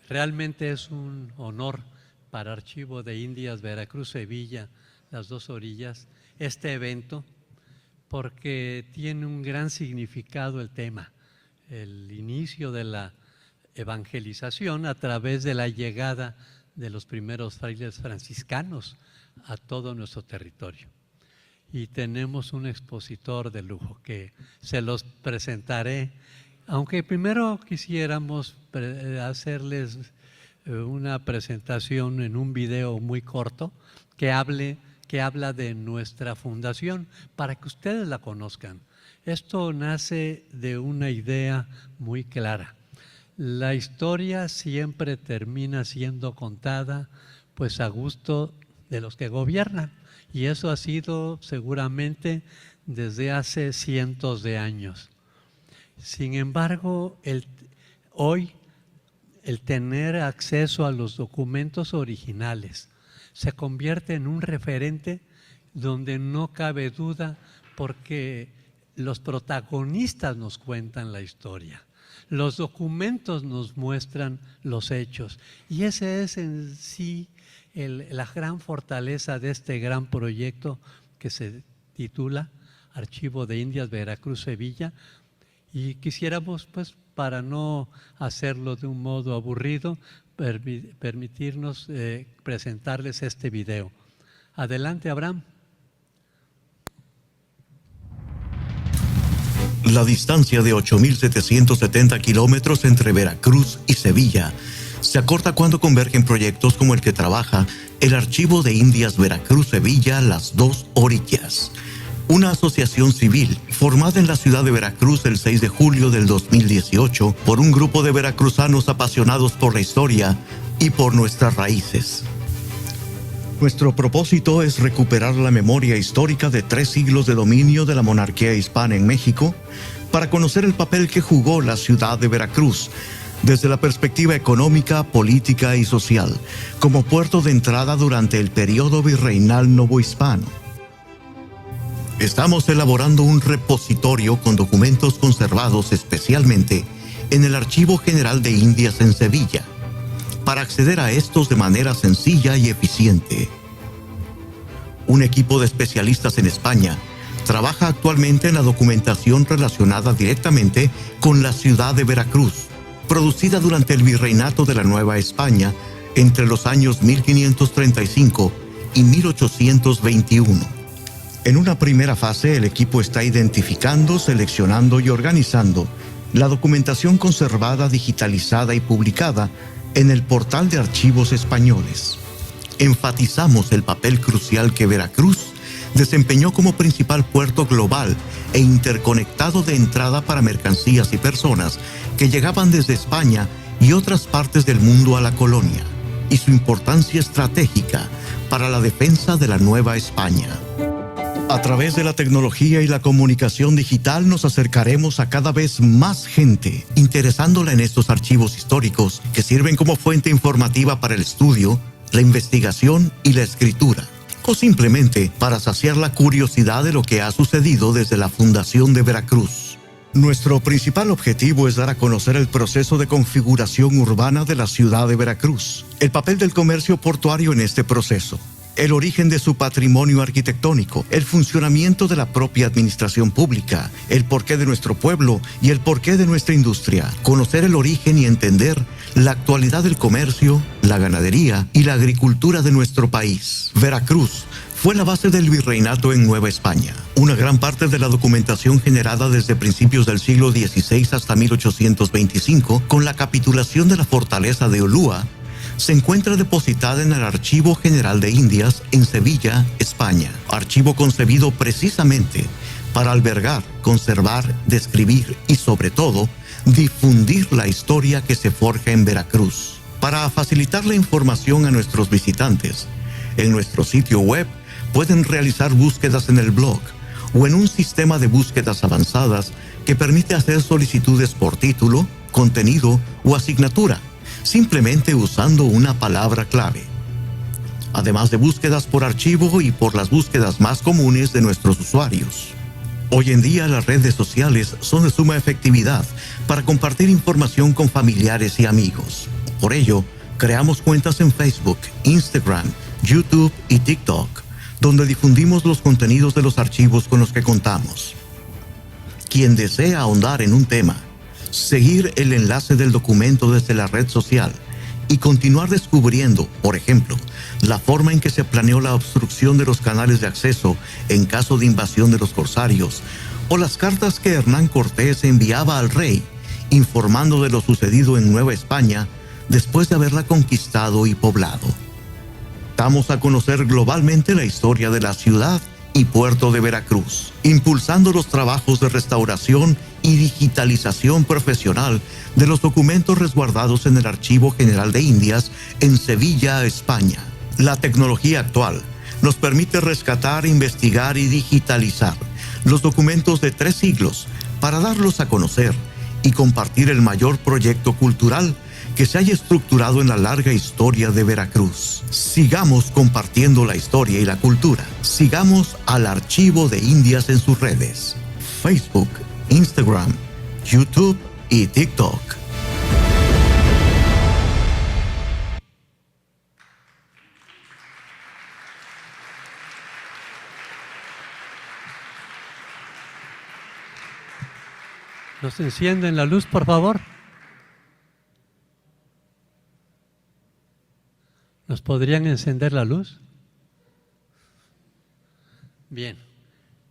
Realmente es un honor para Archivo de Indias Veracruz Sevilla, las dos orillas, este evento, porque tiene un gran significado el tema, el inicio de la evangelización a través de la llegada de los primeros frailes franciscanos a todo nuestro territorio. Y tenemos un expositor de lujo que se los presentaré, aunque primero quisiéramos hacerles una presentación en un video muy corto que habla de nuestra fundación para que ustedes la conozcan. Esto nace de una idea muy clara. La historia siempre termina siendo contada pues a gusto de los que gobiernan, y eso ha sido seguramente desde hace cientos de años. Sin embargo, hoy el tener acceso a los documentos originales se convierte en un referente donde no cabe duda, porque los protagonistas nos cuentan la historia. Los documentos nos muestran los hechos, y ese es en sí la gran fortaleza de este gran proyecto que se titula Archivo de Indias Veracruz Sevilla. Y quisiéramos, pues, para no hacerlo de un modo aburrido, permitirnos presentarles este video. Adelante, Abraham. La distancia de 8.770 kilómetros entre Veracruz y Sevilla se acorta cuando convergen proyectos como el que trabaja el Archivo de Indias Veracruz Sevilla, las dos orillas. Una asociación civil formada en la ciudad de Veracruz el 6 de julio del 2018 por un grupo de veracruzanos apasionados por la historia y por nuestras raíces. Nuestro propósito es recuperar la memoria histórica de 3 siglos de dominio de la monarquía hispana en México para conocer el papel que jugó la ciudad de Veracruz desde la perspectiva económica, política y social, como puerto de entrada durante el periodo virreinal novohispano. Estamos elaborando un repositorio con documentos conservados especialmente en el Archivo General de Indias en Sevilla, para acceder a estos de manera sencilla y eficiente. Un equipo de especialistas en España trabaja actualmente en la documentación relacionada directamente con la ciudad de Veracruz, producida durante el virreinato de la Nueva España entre los años 1535 y 1821. En una primera fase, el equipo está identificando, seleccionando y organizando la documentación conservada, digitalizada y publicada en el portal de archivos españoles. Enfatizamos el papel crucial que Veracruz desempeñó como principal puerto global e interconectado de entrada para mercancías y personas que llegaban desde España y otras partes del mundo a la colonia, y su importancia estratégica para la defensa de la Nueva España. A través de la tecnología y la comunicación digital nos acercaremos a cada vez más gente, interesándola en estos archivos históricos que sirven como fuente informativa para el estudio, la investigación y la escritura, o simplemente para saciar la curiosidad de lo que ha sucedido desde la fundación de Veracruz. Nuestro principal objetivo es dar a conocer el proceso de configuración urbana de la ciudad de Veracruz, el papel del comercio portuario en este proceso, el origen de su patrimonio arquitectónico, el funcionamiento de la propia administración pública, el porqué de nuestro pueblo y el porqué de nuestra industria, conocer el origen y entender la actualidad del comercio, la ganadería y la agricultura de nuestro país. Veracruz fue la base del virreinato en Nueva España. Una gran parte de la documentación generada desde principios del siglo XVI hasta 1825, con la capitulación de la fortaleza de Ulúa, se encuentra depositada en el Archivo General de Indias en Sevilla, España. Archivo concebido precisamente para albergar, conservar, describir y, sobre todo, difundir la historia que se forja en Veracruz. Para facilitar la información a nuestros visitantes, en nuestro sitio web pueden realizar búsquedas en el blog o en un sistema de búsquedas avanzadas que permite hacer solicitudes por título, contenido o asignatura, simplemente usando una palabra clave. Además de búsquedas por archivo y por las búsquedas más comunes de nuestros usuarios. Hoy en día las redes sociales son de suma efectividad para compartir información con familiares y amigos. Por ello, creamos cuentas en Facebook, Instagram, YouTube y TikTok, donde difundimos los contenidos de los archivos con los que contamos. Quien desea ahondar en un tema, seguir el enlace del documento desde la red social y continuar descubriendo, por ejemplo, la forma en que se planeó la obstrucción de los canales de acceso en caso de invasión de los corsarios, o las cartas que Hernán Cortés enviaba al rey, informando de lo sucedido en Nueva España después de haberla conquistado y poblado. Damos a conocer globalmente la historia de la ciudad y puerto de Veracruz, impulsando los trabajos de restauración y digitalización profesional de los documentos resguardados en el Archivo General de Indias en Sevilla, España. La tecnología actual nos permite rescatar, investigar y digitalizar los documentos de 3 siglos para darlos a conocer y compartir el mayor proyecto cultural que se haya estructurado en la larga historia de Veracruz. Sigamos compartiendo la historia y la cultura. Sigamos al Archivo de Indias en sus redes: Facebook, Instagram, YouTube y TikTok. ¿Nos encienden la luz, por favor? ¿Nos podrían encender la luz? Bien,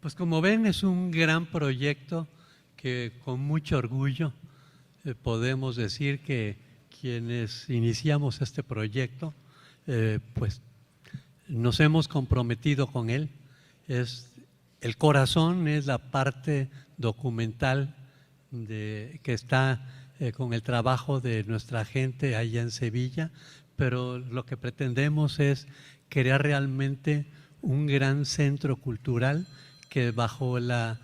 pues como ven, es un gran proyecto que con mucho orgullo podemos decir que quienes iniciamos este proyecto, pues nos hemos comprometido con él. El corazón es la parte documental que está con el trabajo de nuestra gente allá en Sevilla, pero lo que pretendemos es crear realmente un gran centro cultural que bajo la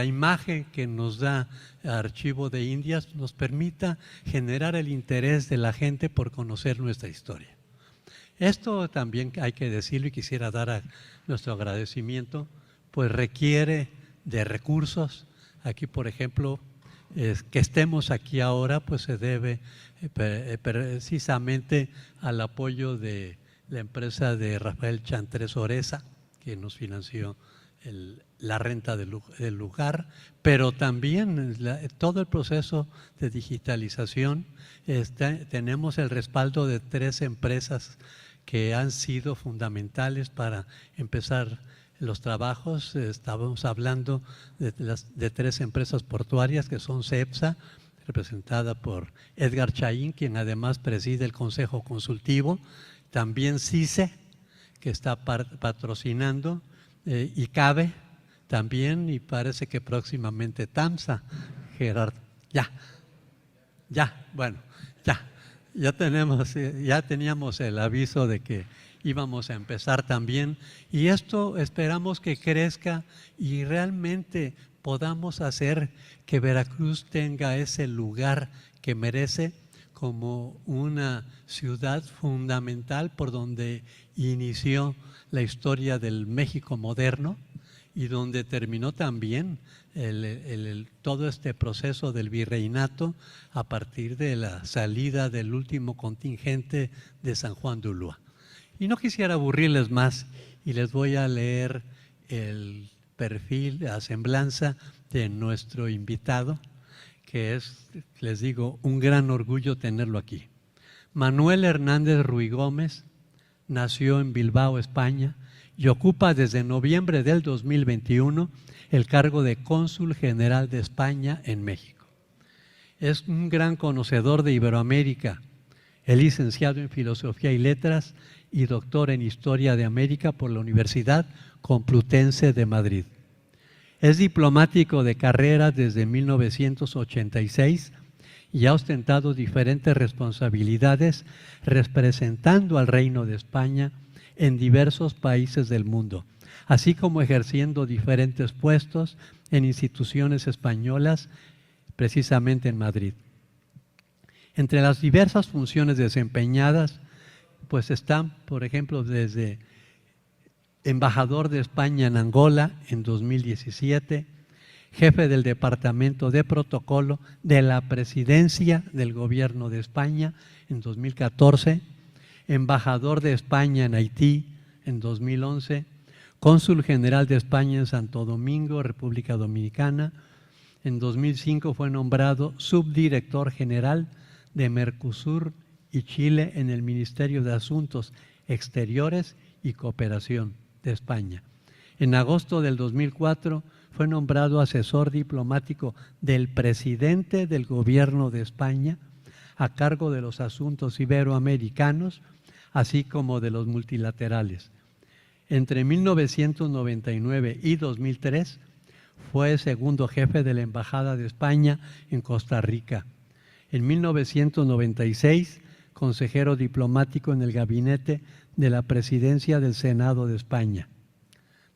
imagen que nos da Archivo de Indias nos permita generar el interés de la gente por conocer nuestra historia. Esto también hay que decirlo y quisiera dar nuestro agradecimiento, pues requiere de recursos. Aquí, por ejemplo, que estemos aquí ahora, pues se debe precisamente al apoyo de la empresa de Rafael Chantres Oreza, que nos financió la renta del lugar, pero también todo el proceso de digitalización. Tenemos el respaldo de 3 empresas que han sido fundamentales para empezar los trabajos. Estábamos hablando de 3 empresas portuarias que son CEPSA, representada por Edgar Chaín, quien además preside el Consejo Consultivo, también CICE, que está patrocinando, y CABE también, y parece que próximamente TAMSA. Gerardo, ya teníamos el aviso de que íbamos a empezar también, y esto esperamos que crezca y realmente podamos hacer que Veracruz tenga ese lugar que merece como una ciudad fundamental por donde inició la historia del México moderno y donde terminó también todo este proceso del virreinato a partir de la salida del último contingente de San Juan de Ulúa. Y no quisiera aburrirles más y les voy a leer el perfil, la semblanza de nuestro invitado, que es, les digo, un gran orgullo tenerlo aquí. Manuel Hernández Ruy Gómez nació en Bilbao, España, y ocupa desde noviembre del 2021 el cargo de Cónsul General de España en México. Es un gran conocedor de Iberoamérica. Es licenciado en Filosofía y Letras y doctor en Historia de América por la Universidad Complutense de Madrid. Es diplomático de carrera desde 1986 y ha ostentado diferentes responsabilidades representando al Reino de España en diversos países del mundo, así como ejerciendo diferentes puestos en instituciones españolas, precisamente en Madrid. Entre las diversas funciones desempeñadas, pues están, por ejemplo, desde embajador de España en Angola en 2017, jefe del Departamento de Protocolo de la Presidencia del Gobierno de España en 2014, embajador de España en Haití en 2011, cónsul general de España en Santo Domingo, República Dominicana. En 2005 fue nombrado subdirector general de Mercosur y Chile en el Ministerio de Asuntos Exteriores y Cooperación de España. En agosto del 2004 fue nombrado asesor diplomático del presidente del Gobierno de España a cargo de los asuntos iberoamericanos, así como de los multilaterales. Entre 1999 y 2003 fue segundo jefe de la Embajada de España en Costa Rica. En 1996, consejero diplomático en el gabinete de la Presidencia del Senado de España.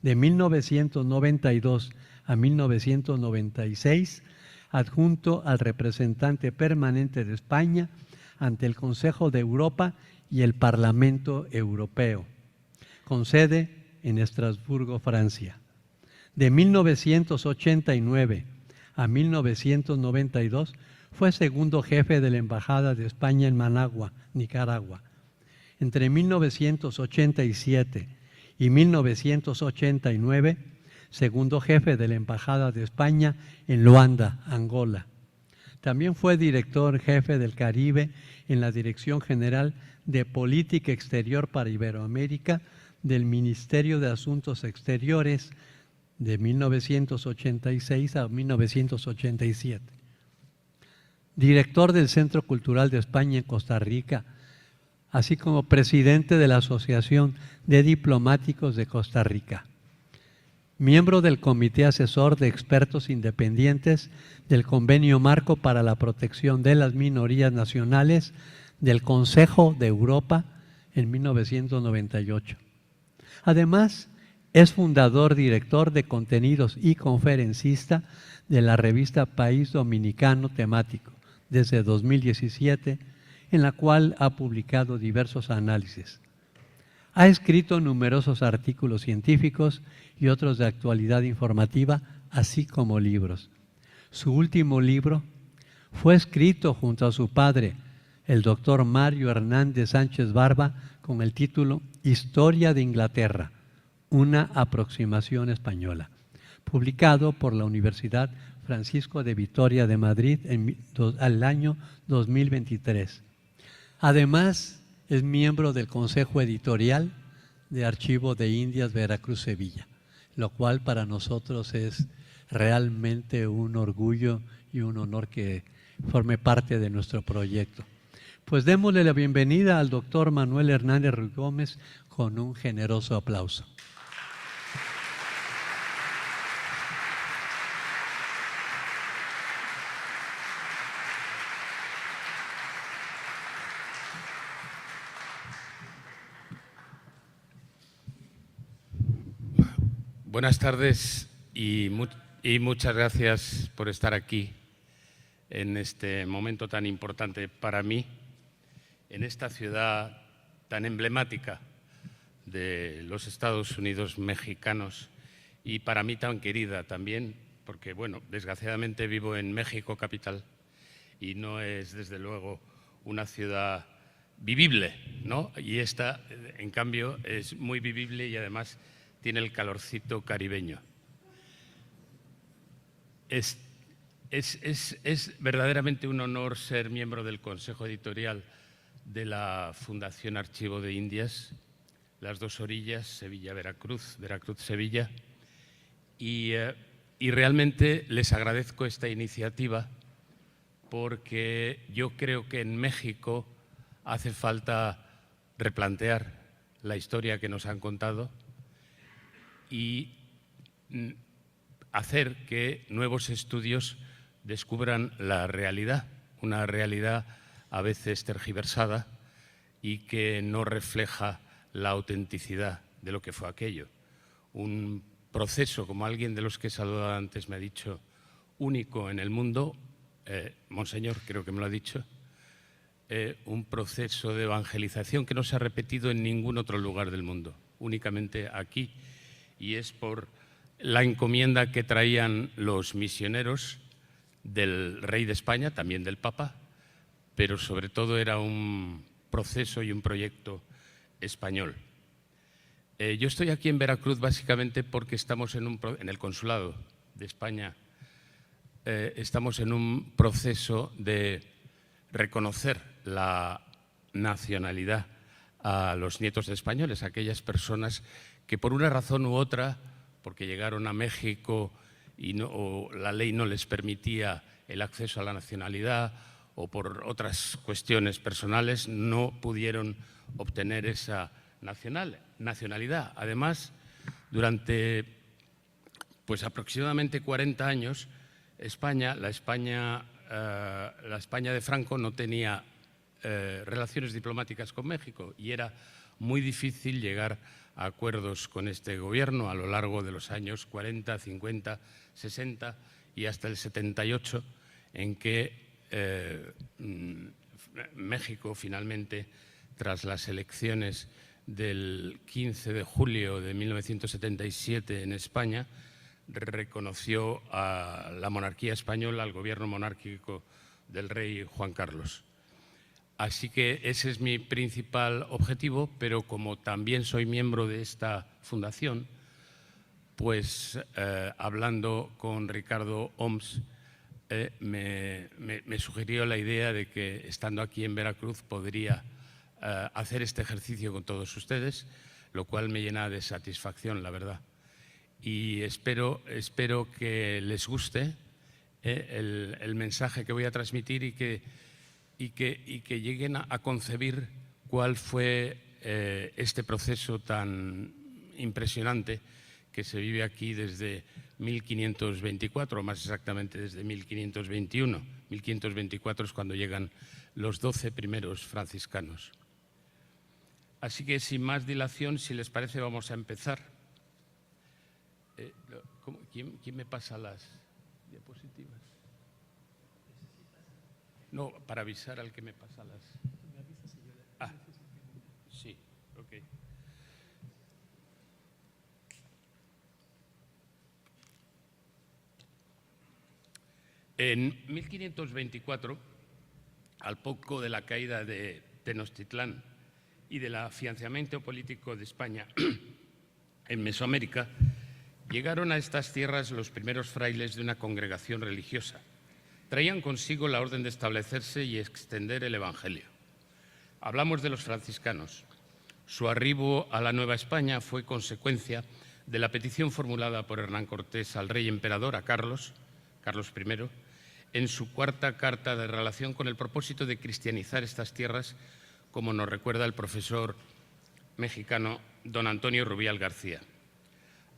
De 1992 a 1996, adjunto al representante permanente de España ante el Consejo de Europa y el Parlamento Europeo, con sede en Estrasburgo, Francia. De 1989 a 1992 fue segundo jefe de la Embajada de España en Managua, Nicaragua. Entre 1987 y 1989, segundo jefe de la Embajada de España en Luanda, Angola. También fue director jefe del Caribe en la Dirección General de Política Exterior para Iberoamérica del Ministerio de Asuntos Exteriores de 1986 a 1987. Director del Centro Cultural de España en Costa Rica, así como presidente de la Asociación de Diplomáticos de Costa Rica. Miembro del Comité Asesor de Expertos Independientes del Convenio Marco para la Protección de las Minorías Nacionales del Consejo de Europa en 1998. Además, es fundador, director de contenidos y conferencista de la revista País Dominicano Temático desde 2017, en la cual ha publicado diversos análisis. Ha escrito numerosos artículos científicos y otros de actualidad informativa, así como libros. Su último libro fue escrito junto a su padre, el doctor Mario Hernández Sánchez Barba, con el título Historia de Inglaterra, una aproximación española, publicado por la Universidad Francisco de Vitoria de Madrid al año 2023. Además, es miembro del Consejo Editorial de Archivo de Indias Veracruz Sevilla, lo cual para nosotros es realmente un orgullo y un honor que forme parte de nuestro proyecto. Pues démosle la bienvenida al doctor Manuel Hernández Ruiz Gómez con un generoso aplauso. Buenas tardes y muchas gracias por estar aquí en este momento tan importante para mí, en esta ciudad tan emblemática de los Estados Unidos mexicanos y para mí tan querida también, porque, bueno, desgraciadamente vivo en México capital y no es, desde luego, una ciudad vivible, ¿no? Y esta, en cambio, es muy vivible y además tiene el calorcito caribeño. Es verdaderamente un honor ser miembro del Consejo Editorial de la Fundación Archivo de Indias, las dos orillas, Sevilla-Veracruz, Veracruz-Sevilla, y realmente les agradezco esta iniciativa porque yo creo que en México hace falta replantear la historia que nos han contado y hacer que nuevos estudios descubran la realidad, una realidad a veces tergiversada y que no refleja la autenticidad de lo que fue aquello. Un proceso, como alguien de los que he saludado antes me ha dicho, único en el mundo, Monseñor creo que me lo ha dicho, un proceso de evangelización que no se ha repetido en ningún otro lugar del mundo, únicamente aquí. Y es por la encomienda que traían los misioneros del rey de España, también del Papa, pero sobre todo era un proceso y un proyecto español. Yo estoy aquí en Veracruz básicamente porque estamos en el consulado de España, estamos en un proceso de reconocer la nacionalidad a los nietos de españoles, a aquellas personas que por una razón u otra, porque llegaron a México y o la ley no les permitía el acceso a la nacionalidad o por otras cuestiones personales, no pudieron obtener esa nacionalidad. Además, durante aproximadamente 40 años, la España de Franco no tenía relaciones diplomáticas con México y era muy difícil llegar a acuerdos con este gobierno a lo largo de los años 40, 50, 60 y hasta el 78, en que México finalmente, tras las elecciones del 15 de julio de 1977 en España, reconoció a la monarquía española, al gobierno monárquico del rey Juan Carlos. Así que ese es mi principal objetivo, pero como también soy miembro de esta fundación, pues hablando con Ricardo Oms, me sugirió la idea de que estando aquí en Veracruz podría hacer este ejercicio con todos ustedes, lo cual me llena de satisfacción, la verdad. Y espero que les guste el mensaje que voy a transmitir y que lleguen a concebir cuál fue este proceso tan impresionante que se vive aquí desde 1524, más exactamente desde 1521. 1524 es cuando llegan los 12 primeros franciscanos. Así que sin más dilación, si les parece, vamos a empezar. ¿Quién me pasa las diapositivas? No, para avisar al que me pasa las... Ah, sí, ok. En 1524, al poco de la caída de Tenochtitlán y del afianzamiento político de España en Mesoamérica, llegaron a estas tierras los primeros frailes de una congregación religiosa. Traían consigo la orden de establecerse y extender el Evangelio. Hablamos de los franciscanos. Su arribo a la Nueva España fue consecuencia de la petición formulada por Hernán Cortés al rey emperador, a Carlos I, en su cuarta carta de relación con el propósito de cristianizar estas tierras, como nos recuerda el profesor mexicano don Antonio Rubial García.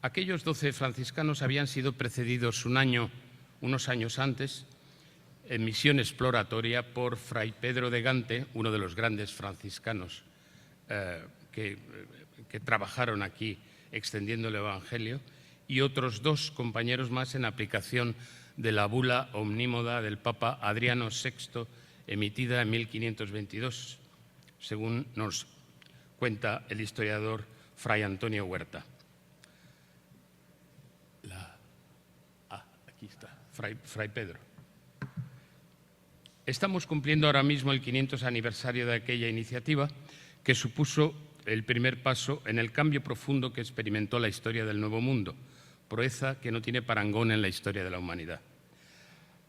Aquellos 12 franciscanos habían sido precedidos unos años antes, en misión exploratoria por Fray Pedro de Gante, uno de los grandes franciscanos que trabajaron aquí extendiendo el Evangelio, y otros 2 compañeros más en aplicación de la bula omnímoda del Papa Adriano VI, emitida en 1522, según nos cuenta el historiador Fray Antonio Huerta. Aquí está, Fray Pedro. Estamos cumpliendo ahora mismo el 500 aniversario de aquella iniciativa que supuso el primer paso en el cambio profundo que experimentó la historia del Nuevo Mundo, proeza que no tiene parangón en la historia de la humanidad.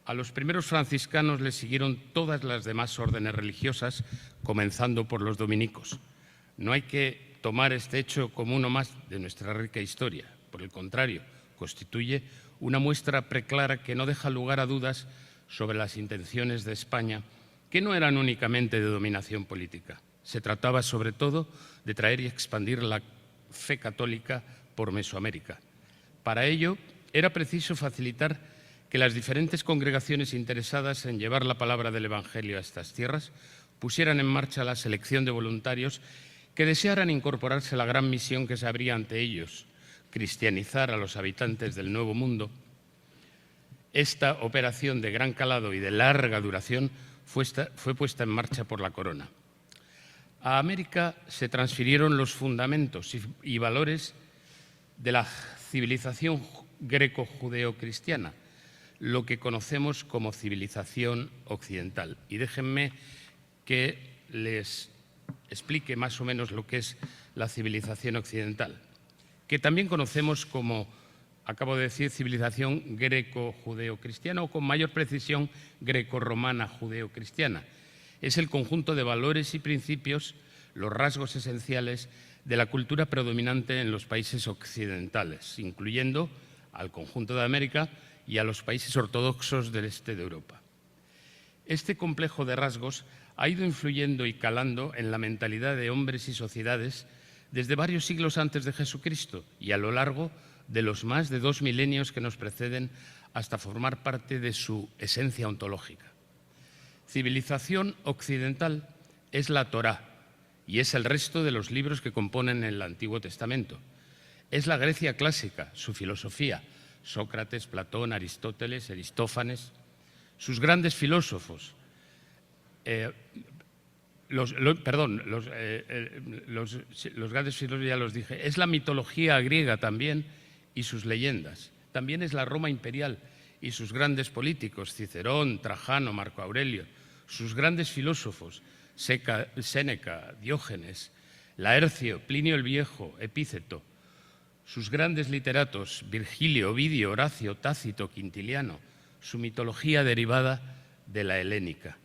A los primeros franciscanos les siguieron todas las demás órdenes religiosas, comenzando por los dominicos. No hay que tomar este hecho como uno más de nuestra rica historia. Por el contrario, constituye una muestra preclara que no deja lugar a dudas sobre las intenciones de España, que no eran únicamente de dominación política. Se trataba sobre todo de traer y expandir la fe católica por Mesoamérica. Para ello, era preciso facilitar que las diferentes congregaciones interesadas en llevar la palabra del Evangelio a estas tierras pusieran en marcha la selección de voluntarios que desearan incorporarse a la gran misión que se abría ante ellos, cristianizar a los habitantes del Nuevo Mundo. Esta operación de gran calado y de larga duración fue puesta en marcha por la Corona. A América se transfirieron los fundamentos y valores de la civilización greco-judeo-cristiana, lo que conocemos como civilización occidental. Y déjenme que les explique más o menos lo que es la civilización occidental, que también conocemos como, acabo de decir, civilización greco-judeo-cristiana o con mayor precisión greco-romana judeo-cristiana. Es el conjunto de valores y principios, los rasgos esenciales de la cultura predominante en los países occidentales, incluyendo al conjunto de América y a los países ortodoxos del este de Europa. Este complejo de rasgos ha ido influyendo y calando en la mentalidad de hombres y sociedades desde varios siglos antes de Jesucristo y a lo largo de los más de 2 milenios que nos preceden hasta formar parte de su esencia ontológica. Civilización occidental es la Torá y es el resto de los libros que componen el Antiguo Testamento. Es la Grecia clásica, su filosofía, Sócrates, Platón, Aristóteles, Aristófanes, sus grandes filósofos, los grandes filósofos ya los dije, es la mitología griega también y sus leyendas. También es la Roma imperial y sus grandes políticos, Cicerón, Trajano, Marco Aurelio, sus grandes filósofos, Séneca, Diógenes, Laercio, Plinio el Viejo, Epíceto, sus grandes literatos, Virgilio, Ovidio, Horacio, Tácito, Quintiliano, su mitología derivada de la helénica.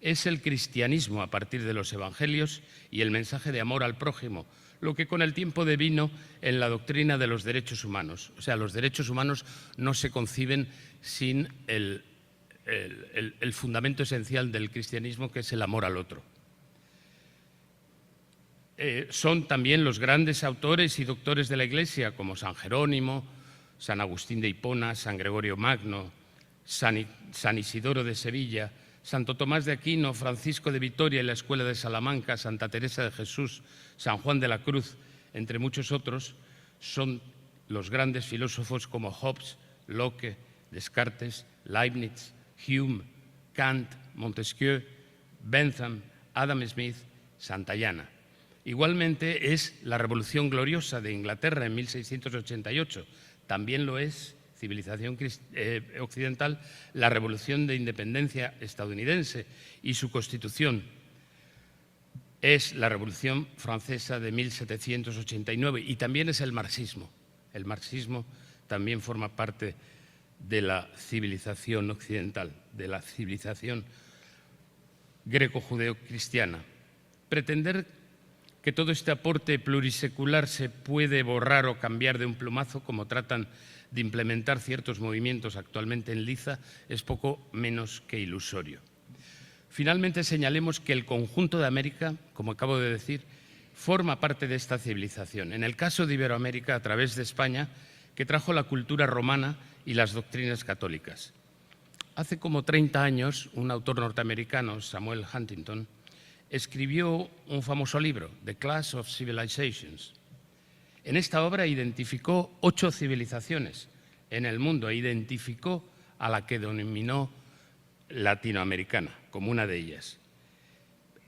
Es el cristianismo a partir de los evangelios y el mensaje de amor al prójimo, lo que con el tiempo devino en la doctrina de los derechos humanos. O sea, los derechos humanos no se conciben sin el fundamento esencial del cristianismo, que es el amor al otro. Son también los grandes autores y doctores de la Iglesia, como San Jerónimo, San Agustín de Hipona, San Gregorio Magno, San Isidoro de Sevilla, Santo Tomás de Aquino, Francisco de Vitoria y la Escuela de Salamanca, Santa Teresa de Jesús, San Juan de la Cruz, entre muchos otros, son los grandes filósofos como Hobbes, Locke, Descartes, Leibniz, Hume, Kant, Montesquieu, Bentham, Adam Smith, Santayana. Igualmente es la Revolución Gloriosa de Inglaterra en 1688, también lo es, civilización occidental, la Revolución de Independencia estadounidense y su Constitución. Es la Revolución Francesa de 1789 y también es el marxismo. El marxismo también forma parte de la civilización occidental, de la civilización greco-judeo-cristiana. Pretender que todo este aporte plurisecular se puede borrar o cambiar de un plumazo, como tratan de implementar ciertos movimientos actualmente en liza, es poco menos que ilusorio. Finalmente, señalemos que el conjunto de América, como acabo de decir, forma parte de esta civilización. En el caso de Iberoamérica, a través de España, que trajo la cultura romana y las doctrinas católicas. Hace como 30 años, un autor norteamericano, Samuel Huntington, escribió un famoso libro, The Clash of Civilizations. En esta obra identificó 8 civilizaciones en el mundo e identificó a la que denominó latinoamericana como una de ellas.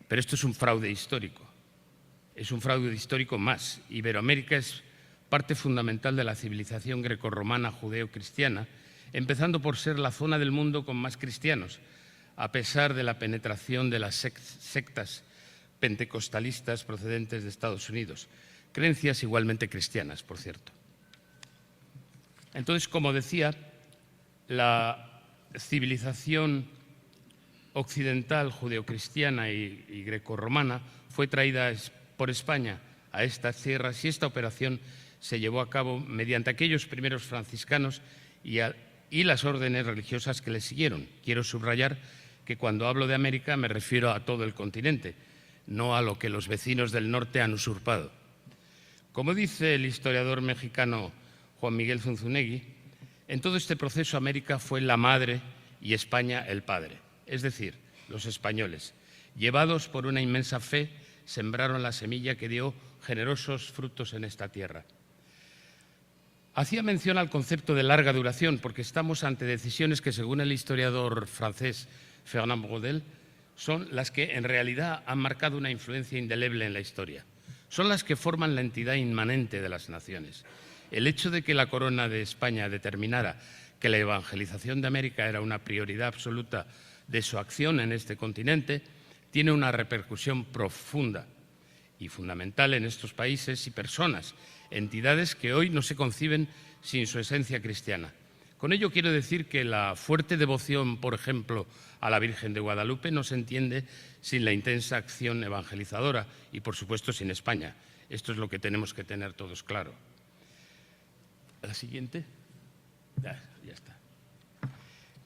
Pero esto es un fraude histórico. Es un fraude histórico más. Iberoamérica es parte fundamental de la civilización grecorromana judeo-cristiana, empezando por ser la zona del mundo con más cristianos, a pesar de la penetración de las sectas pentecostalistas procedentes de Estados Unidos. Creencias igualmente cristianas, por cierto. Entonces, como decía, la civilización occidental, judeocristiana y grecorromana fue traída por España a estas tierras y esta operación se llevó a cabo mediante aquellos primeros franciscanos y las órdenes religiosas que le siguieron. Quiero subrayar que cuando hablo de América me refiero a todo el continente, no a lo que los vecinos del norte han usurpado. Como dice el historiador mexicano Juan Miguel Zunzunegui, en todo este proceso América fue la madre y España el padre, es decir, los españoles, llevados por una inmensa fe, sembraron la semilla que dio generosos frutos en esta tierra. Hacía mención al concepto de larga duración porque estamos ante decisiones que, según el historiador francés Fernand Braudel, son las que en realidad han marcado una influencia indeleble en la historia. Son las que forman la entidad inmanente de las naciones. el hecho de que la Corona de España determinara que la evangelización de América era una prioridad absoluta de su acción en este continente tiene una repercusión profunda y fundamental en estos países y personas, entidades que hoy no se conciben sin su esencia cristiana. Con ello quiero decir que la fuerte devoción, por ejemplo, a la Virgen de Guadalupe no se entiende sin la intensa acción evangelizadora y, por supuesto, sin España. Esto es lo que tenemos que tener todos claro. La siguiente. Ya está.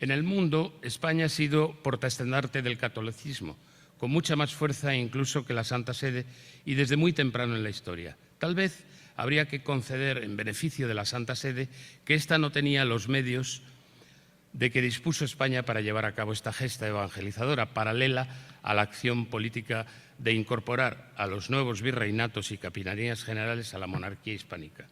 En el mundo, España ha sido portaestandarte del catolicismo, con mucha más fuerza incluso que la Santa Sede y desde muy temprano en la historia. Tal vez habría que conceder en beneficio de la Santa Sede que ésta no tenía los medios de que dispuso España para llevar a cabo esta gesta evangelizadora, paralela a la acción política de incorporar a los nuevos virreinatos y capitanías generales a la monarquía hispánica.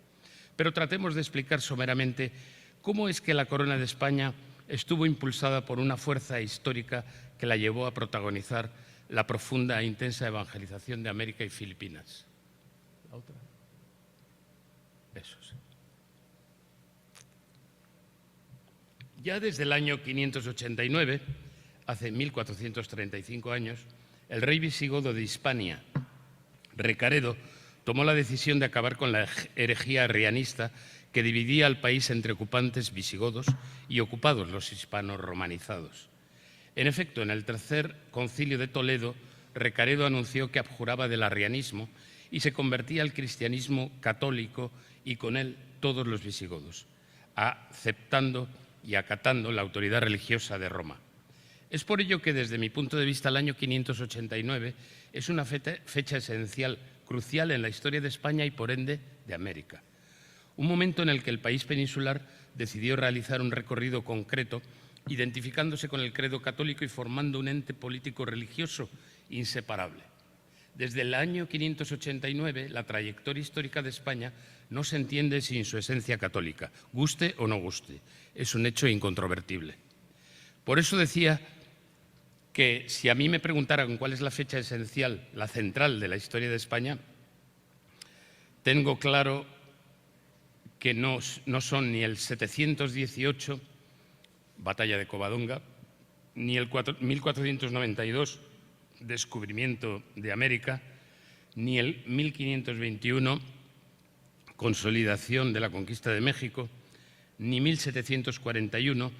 Pero tratemos de explicar someramente cómo es que la Corona de España estuvo impulsada por una fuerza histórica que la llevó a protagonizar la profunda e intensa evangelización de América y Filipinas. ¿La otra? Eso sí. Ya desde el año 589, hace 1435 años, el rey visigodo de Hispania, Recaredo, tomó la decisión de acabar con la herejía arrianista que dividía al país entre ocupantes visigodos y ocupados los hispanos romanizados. En efecto, en el tercer concilio de Toledo, Recaredo anunció que abjuraba del arrianismo y se convertía al cristianismo católico y con él todos los visigodos, aceptando y acatando la autoridad religiosa de Roma. Es por ello que, desde mi punto de vista, el año 589 es una fecha esencial, crucial en la historia de España y, por ende, de América. Un momento en el que el país peninsular decidió realizar un recorrido concreto, identificándose con el credo católico y formando un ente político-religioso inseparable. Desde el año 589, la trayectoria histórica de España no se entiende sin su esencia católica, guste o no guste. Es un hecho incontrovertible. Por eso decía que si a mí me preguntaran cuál es la fecha esencial, la central de la historia de España, tengo claro que no son ni el 718, batalla de Covadonga, ni el 1492, descubrimiento de América, ni el 1521, consolidación de la conquista de México, ni 1741,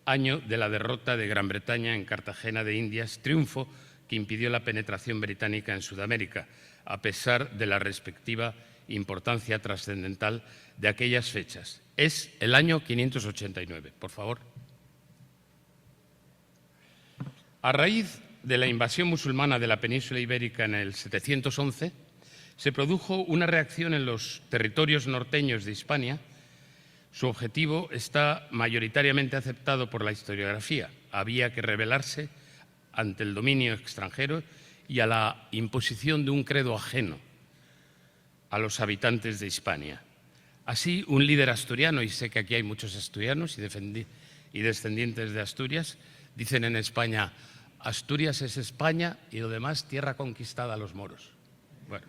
año de la derrota de Gran Bretaña en Cartagena de Indias, triunfo que impidió la penetración británica en Sudamérica, a pesar de la respectiva importancia trascendental de aquellas fechas. Es el año 589, por favor. A raíz de la invasión musulmana de la península ibérica en el 711, se produjo una reacción en los territorios norteños de Hispania. Su objetivo está mayoritariamente aceptado por la historiografía. Había que rebelarse ante el dominio extranjero y a la imposición de un credo ajeno a los habitantes de Hispania. Así, un líder asturiano, y sé que aquí hay muchos asturianos y descendientes de Asturias, dicen en España: Asturias es España y lo demás tierra conquistada a los moros. Bueno,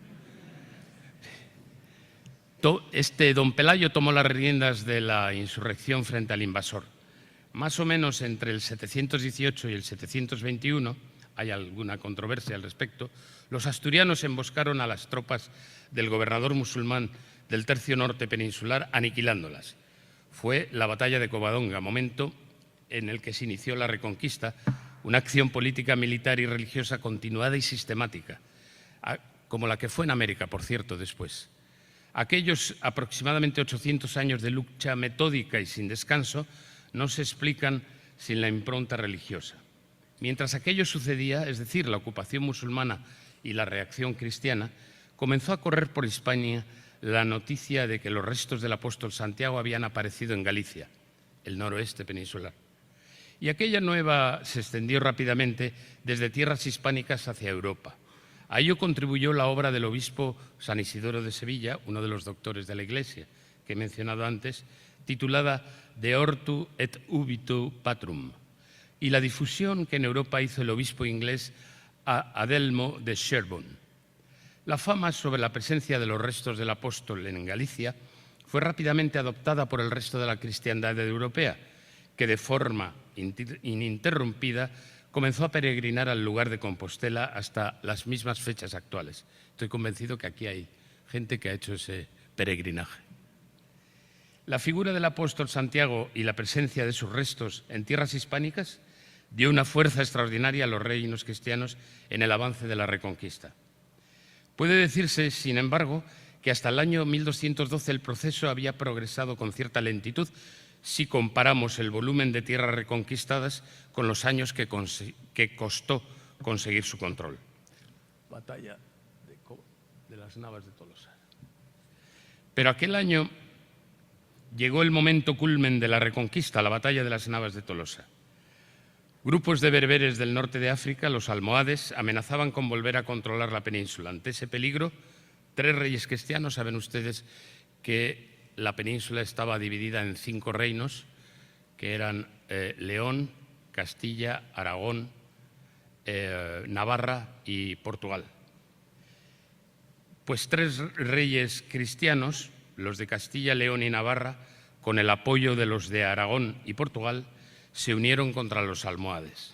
don Pelayo tomó las riendas de la insurrección frente al invasor. Más o menos entre el 718 y el 721, hay alguna controversia al respecto, los asturianos emboscaron a las tropas del gobernador musulmán del tercio norte peninsular, aniquilándolas. Fue la batalla de Covadonga, momento en el que se inició la reconquista, una acción política, militar y religiosa continuada y sistemática, como la que fue en América, por cierto, después. Aquellos aproximadamente 800 años de lucha metódica y sin descanso no se explican sin la impronta religiosa. Mientras aquello sucedía, es decir, la ocupación musulmana y la reacción cristiana, comenzó a correr por Hispania la noticia de que los restos del apóstol Santiago habían aparecido en Galicia, el noroeste peninsular. Y aquella nueva se extendió rápidamente desde tierras hispánicas hacia Europa. A ello contribuyó la obra del obispo San Isidoro de Sevilla, uno de los doctores de la Iglesia que he mencionado antes, titulada De Ortu et Ubitu Patrum, y la difusión que en Europa hizo el obispo inglés Adelmo de Sherborne. La fama sobre la presencia de los restos del apóstol en Galicia fue rápidamente adoptada por el resto de la cristiandad europea, que de forma ininterrumpida comenzó a peregrinar al lugar de Compostela hasta las mismas fechas actuales. Estoy convencido que aquí hay gente que ha hecho ese peregrinaje. La figura del apóstol Santiago y la presencia de sus restos en tierras hispánicas dio una fuerza extraordinaria a los reinos cristianos en el avance de la Reconquista. Puede decirse, sin embargo, que hasta el año 1212 el proceso había progresado con cierta lentitud si comparamos el volumen de tierras reconquistadas con los años que costó conseguir su control. Batalla de las Navas de Tolosa. Pero aquel año llegó el momento culmen de la Reconquista, la batalla de las Navas de Tolosa. Grupos de berberes del norte de África, los almohades, amenazaban con volver a controlar la península. Ante ese peligro, 3 reyes cristianos, saben ustedes que la península estaba dividida en 5 reinos, que eran León, Castilla, Aragón, Navarra y Portugal. Pues 3 reyes cristianos, los de Castilla, León y Navarra, con el apoyo de los de Aragón y Portugal, se unieron contra los almohades.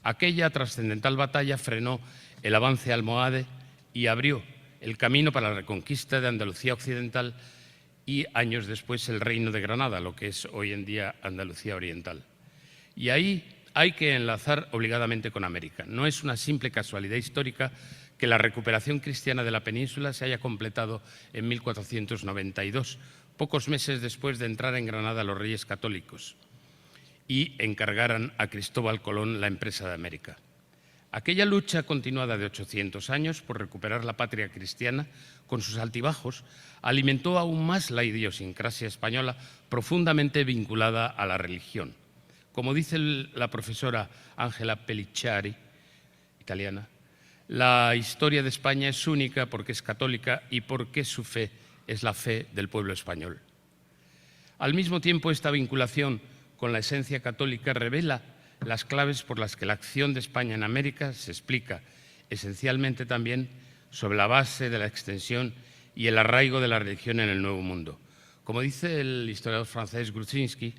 Aquella trascendental batalla frenó el avance almohade y abrió el camino para la reconquista de Andalucía Occidental y años después el Reino de Granada, lo que es hoy en día Andalucía Oriental. Y ahí hay que enlazar obligadamente con América. No es una simple casualidad histórica que la recuperación cristiana de la península se haya completado en 1492, pocos meses después de entrar en Granada los reyes católicos y encargaran a Cristóbal Colón la empresa de América. Aquella lucha continuada de 800 años por recuperar la patria cristiana, con sus altibajos, alimentó aún más la idiosincrasia española profundamente vinculada a la religión. Como dice la profesora Ángela Pellicciari, italiana, la historia de España es única porque es católica y porque su fe es la fe del pueblo español. Al mismo tiempo, esta vinculación con la esencia católica revela las claves por las que la acción de España en América se explica esencialmente también sobre la base de la extensión y el arraigo de la religión en el Nuevo Mundo. Como dice el historiador francés Gruszinski,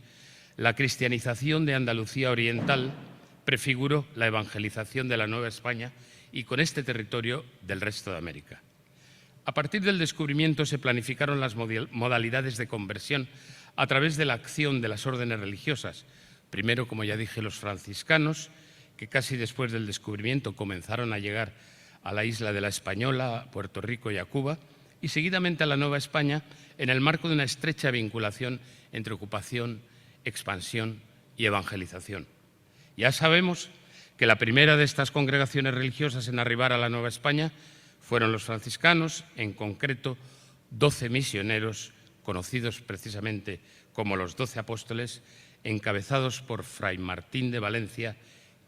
la cristianización de Andalucía Oriental prefiguró la evangelización de la Nueva España y con este territorio del resto de América. A partir del descubrimiento se planificaron las modalidades de conversión a través de la acción de las órdenes religiosas. Primero, como ya dije, los franciscanos, que casi después del descubrimiento comenzaron a llegar a la isla de la Española, a Puerto Rico y a Cuba, y seguidamente a la Nueva España en el marco de una estrecha vinculación entre ocupación, expansión y evangelización. Ya sabemos que la primera de estas congregaciones religiosas en arribar a la Nueva España fueron los franciscanos, en concreto 12 misioneros, conocidos precisamente como los 12 apóstoles, encabezados por Fray Martín de Valencia,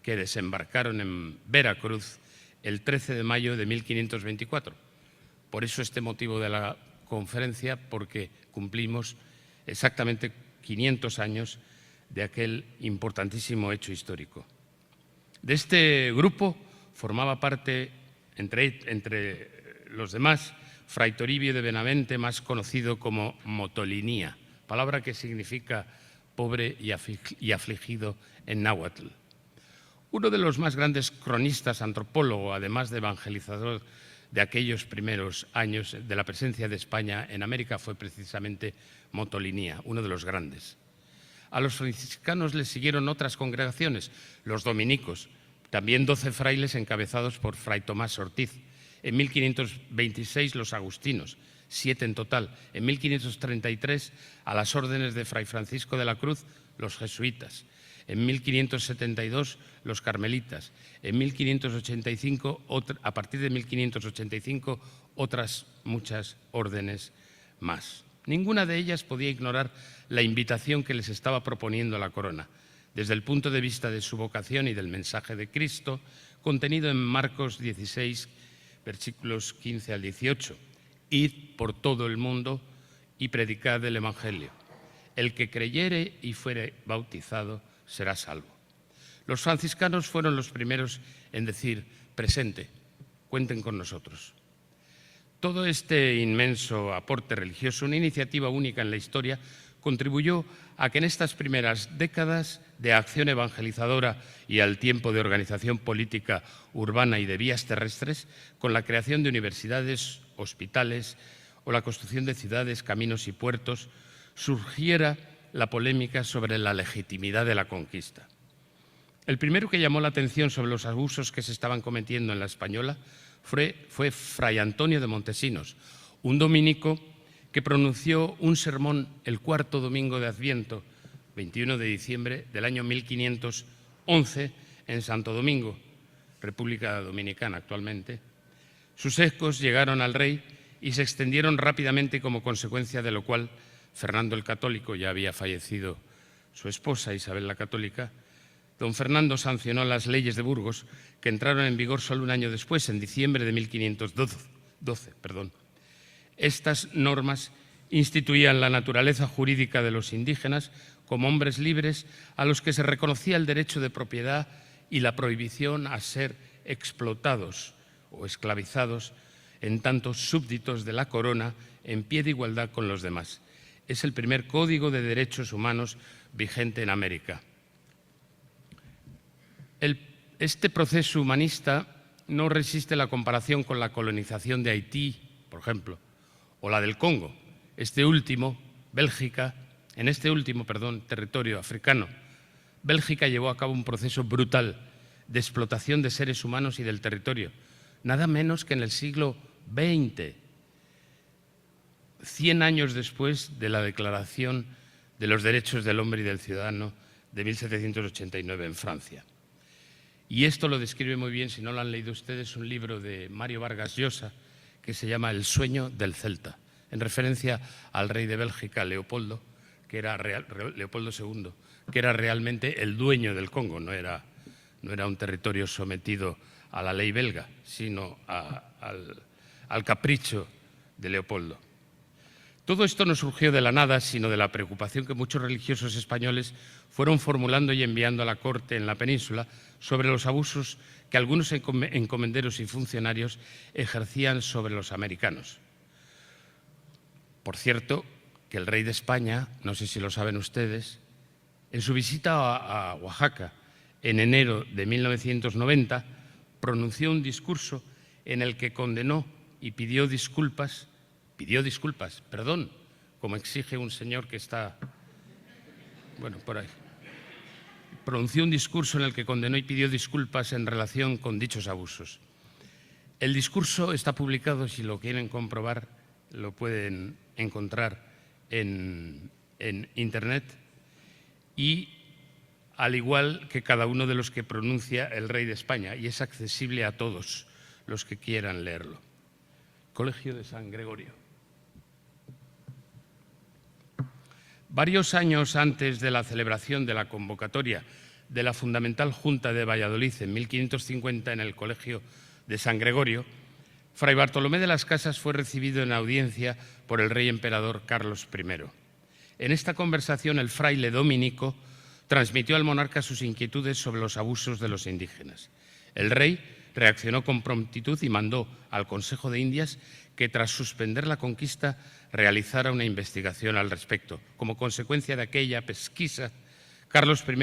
que desembarcaron en Veracruz el 13 de mayo de 1524. Por eso este motivo de la conferencia, porque cumplimos exactamente 500 años de aquel importantísimo hecho histórico. De este grupo formaba parte, entre los demás, Fray Toribio de Benavente, más conocido como Motolinía, palabra que significa pobre y afligido en náhuatl. Uno de los más grandes cronistas, antropólogo, además de evangelizador de aquellos primeros años de la presencia de España en América, fue precisamente Motolinía, uno de los grandes. A los franciscanos les siguieron otras congregaciones, los dominicos, también 12 frailes encabezados por Fray Tomás Ortiz. En 1526 los agustinos, 7 en total. En 1533 a las órdenes de Fray Francisco de la Cruz, los jesuitas. En 1572 los carmelitas. En 1585, a partir de 1585, otras muchas órdenes más. Ninguna de ellas podía ignorar la invitación que les estaba proponiendo la corona, desde el punto de vista de su vocación y del mensaje de Cristo, contenido en Marcos 16, versículos 15 al 18. Id por todo el mundo y predicad el Evangelio. El que creyere y fuere bautizado será salvo. Los franciscanos fueron los primeros en decir: presente, cuenten con nosotros. Todo este inmenso aporte religioso, una iniciativa única en la historia, contribuyó a que en estas primeras décadas de acción evangelizadora y al tiempo de organización política urbana y de vías terrestres, con la creación de universidades, hospitales o la construcción de ciudades, caminos y puertos, surgiera la polémica sobre la legitimidad de la conquista. El primero que llamó la atención sobre los abusos que se estaban cometiendo en la Española fue Fray Antonio de Montesinos, un dominico que pronunció un sermón el cuarto domingo de Adviento, 21 de diciembre del año 1511, en Santo Domingo, República Dominicana actualmente. Sus ecos llegaron al rey y se extendieron rápidamente, como consecuencia de lo cual Fernando el Católico, ya había fallecido su esposa Isabel la Católica, don Fernando sancionó las leyes de Burgos, que entraron en vigor solo un año después, en diciembre de 1512. Estas normas instituían la naturaleza jurídica de los indígenas como hombres libres a los que se reconocía el derecho de propiedad y la prohibición a ser explotados o esclavizados en tanto súbditos de la corona en pie de igualdad con los demás. Es el primer código de derechos humanos vigente en América. Este proceso humanista no resiste la comparación con la colonización de Haití, por ejemplo, o la del Congo. En este último territorio africano, Bélgica llevó a cabo un proceso brutal de explotación de seres humanos y del territorio, nada menos que en el siglo XX, 100 años después de la Declaración de los Derechos del Hombre y del Ciudadano de 1789 en Francia. Y esto lo describe muy bien, si no lo han leído ustedes, un libro de Mario Vargas Llosa que se llama El sueño del Celta, en referencia al rey de Bélgica, Leopoldo, Leopoldo II, que era realmente el dueño del Congo, no era un territorio sometido a la ley belga, sino al capricho de Leopoldo. Todo esto no surgió de la nada, sino de la preocupación que muchos religiosos españoles fueron formulando y enviando a la corte en la península sobre los abusos que algunos encomenderos y funcionarios ejercían sobre los americanos. Por cierto, que el rey de España, no sé si lo saben ustedes, en su visita a Oaxaca en enero de 1990, pronunció un discurso en el que condenó y pidió disculpas, como exige un señor que está, por ahí. Pronunció un discurso en el que condenó y pidió disculpas en relación con dichos abusos. El discurso está publicado, si lo quieren comprobar, lo pueden encontrar en Internet, y al igual que cada uno de los que pronuncia el rey de España, y es accesible a todos los que quieran leerlo. Colegio de San Gregorio. Varios años antes de la celebración de la convocatoria de la fundamental Junta de Valladolid en 1550 en el Colegio de San Gregorio, Fray Bartolomé de las Casas fue recibido en audiencia por el rey emperador Carlos I. En esta conversación, el fraile dominico transmitió al monarca sus inquietudes sobre los abusos de los indígenas. El rey reaccionó con prontitud y mandó al Consejo de Indias que, tras suspender la conquista, realizara una investigación al respecto. Como consecuencia de aquella pesquisa, Carlos I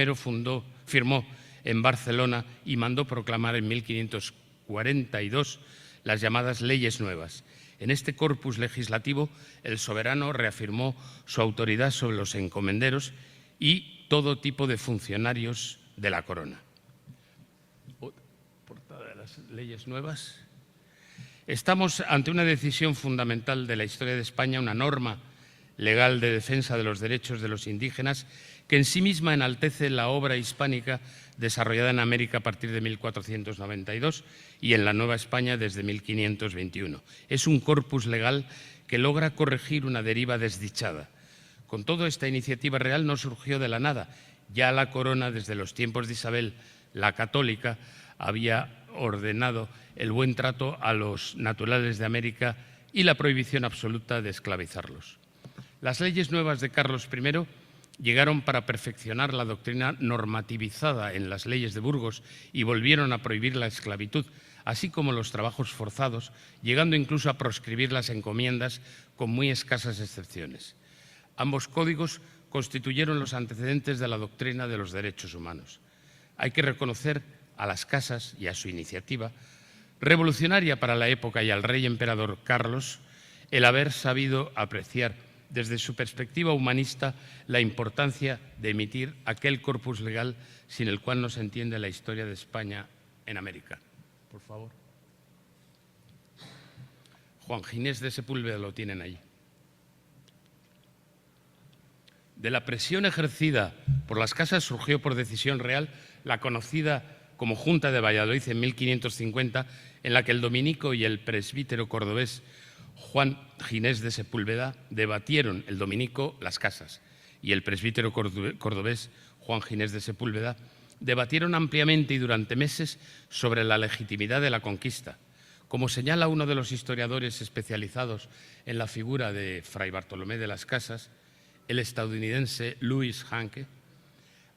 firmó en Barcelona y mandó proclamar en 1542 las llamadas leyes nuevas. En este corpus legislativo, el soberano reafirmó su autoridad sobre los encomenderos y todo tipo de funcionarios de la corona. Portada de las leyes nuevas. Estamos ante una decisión fundamental de la historia de España, una norma legal de defensa de los derechos de los indígenas que en sí misma enaltece la obra hispánica desarrollada en América a partir de 1492 y en la Nueva España desde 1521. Es un corpus legal que logra corregir una deriva desdichada. Con todo, esta iniciativa real no surgió de la nada. Ya la corona, desde los tiempos de Isabel la Católica, había ordenado el buen trato a los naturales de América y la prohibición absoluta de esclavizarlos. Las leyes nuevas de Carlos I llegaron para perfeccionar la doctrina normativizada en las leyes de Burgos y volvieron a prohibir la esclavitud, así como los trabajos forzados, llegando incluso a proscribir las encomiendas con muy escasas excepciones. Ambos códigos constituyeron los antecedentes de la doctrina de los derechos humanos. Hay que reconocer a las casas y a su iniciativa, revolucionaria para la época y al rey emperador Carlos, el haber sabido apreciar desde su perspectiva humanista la importancia de emitir aquel corpus legal sin el cual no se entiende la historia de España en América. Por favor. Juan Ginés de Sepúlveda lo tienen ahí. De la presión ejercida por las casas surgió por decisión real la conocida como Junta de Valladolid en 1550, en la que el dominico y el presbítero cordobés Juan Ginés de Sepúlveda debatieron, el dominico, las casas, y el presbítero cordobés Juan Ginés de Sepúlveda debatieron ampliamente y durante meses sobre la legitimidad de la conquista. Como señala uno de los historiadores especializados en la figura de Fray Bartolomé de las Casas, el estadounidense Louis Hanke,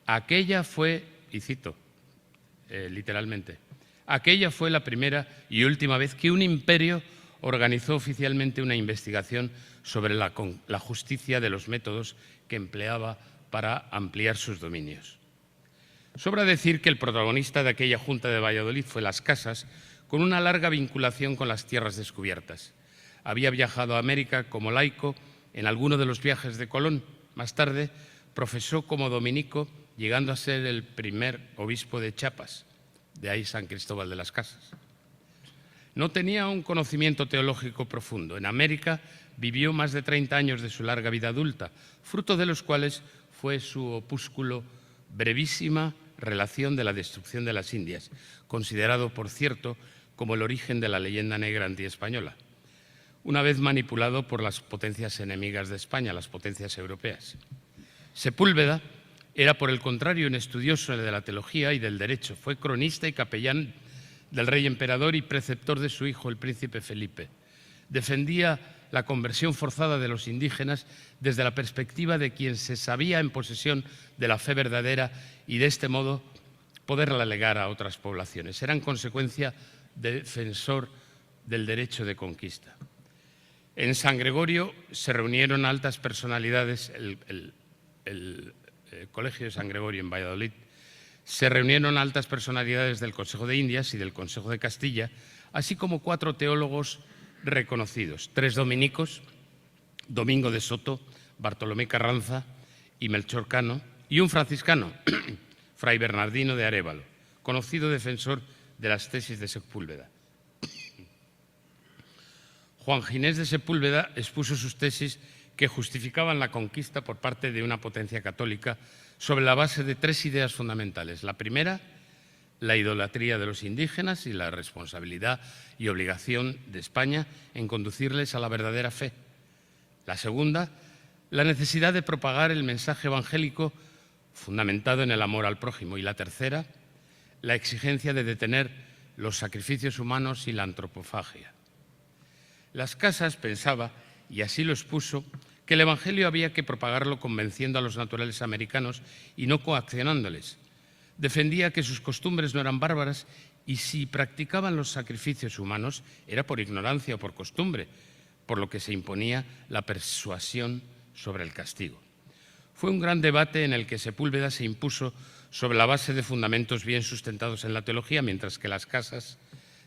aquella fue, y cito literalmente, aquella fue la primera y última vez que un imperio organizó oficialmente una investigación sobre la justicia de los métodos que empleaba para ampliar sus dominios. Sobra decir que el protagonista de aquella Junta de Valladolid fue Las Casas, con una larga vinculación con las tierras descubiertas. Había viajado a América como laico en alguno de los viajes de Colón. Más tarde profesó como dominico, llegando a ser el primer obispo de Chiapas, de ahí San Cristóbal de las Casas. No tenía un conocimiento teológico profundo. En América vivió más de 30 años de su larga vida adulta, fruto de los cuales fue su opúsculo Brevísima relación de la destrucción de las Indias, considerado, por cierto, como el origen de la leyenda negra antiespañola, una vez manipulado por las potencias enemigas de España, las potencias europeas. Sepúlveda era, por el contrario, un estudioso de la teología y del derecho. Fue cronista y capellán del rey emperador y preceptor de su hijo, el príncipe Felipe. Defendía la conversión forzada de los indígenas desde la perspectiva de quien se sabía en posesión de la fe verdadera y de este modo poderla legar a otras poblaciones. Era en consecuencia defensor del derecho de conquista. En San Gregorio se reunieron altas personalidades, el Colegio de San Gregorio en Valladolid, se reunieron altas personalidades del Consejo de Indias y del Consejo de Castilla, así como 4 teólogos reconocidos, 3 dominicos, Domingo de Soto, Bartolomé Carranza y Melchor Cano, y un franciscano, Fray Bernardino de Arévalo, conocido defensor de las tesis de Sepúlveda. Juan Ginés de Sepúlveda expuso sus tesis que justificaban la conquista por parte de una potencia católica sobre la base de 3 ideas fundamentales. La primera, la idolatría de los indígenas y la responsabilidad y obligación de España en conducirles a la verdadera fe. La segunda, la necesidad de propagar el mensaje evangélico fundamentado en el amor al prójimo. Y la tercera, la exigencia de detener los sacrificios humanos y la antropofagia. Las Casas pensaba, y así lo expuso, que el evangelio había que propagarlo convenciendo a los naturales americanos y no coaccionándoles. Defendía que sus costumbres no eran bárbaras y si practicaban los sacrificios humanos era por ignorancia o por costumbre, por lo que se imponía la persuasión sobre el castigo. Fue un gran debate en el que Sepúlveda se impuso sobre la base de fundamentos bien sustentados en la teología, mientras que Las Casas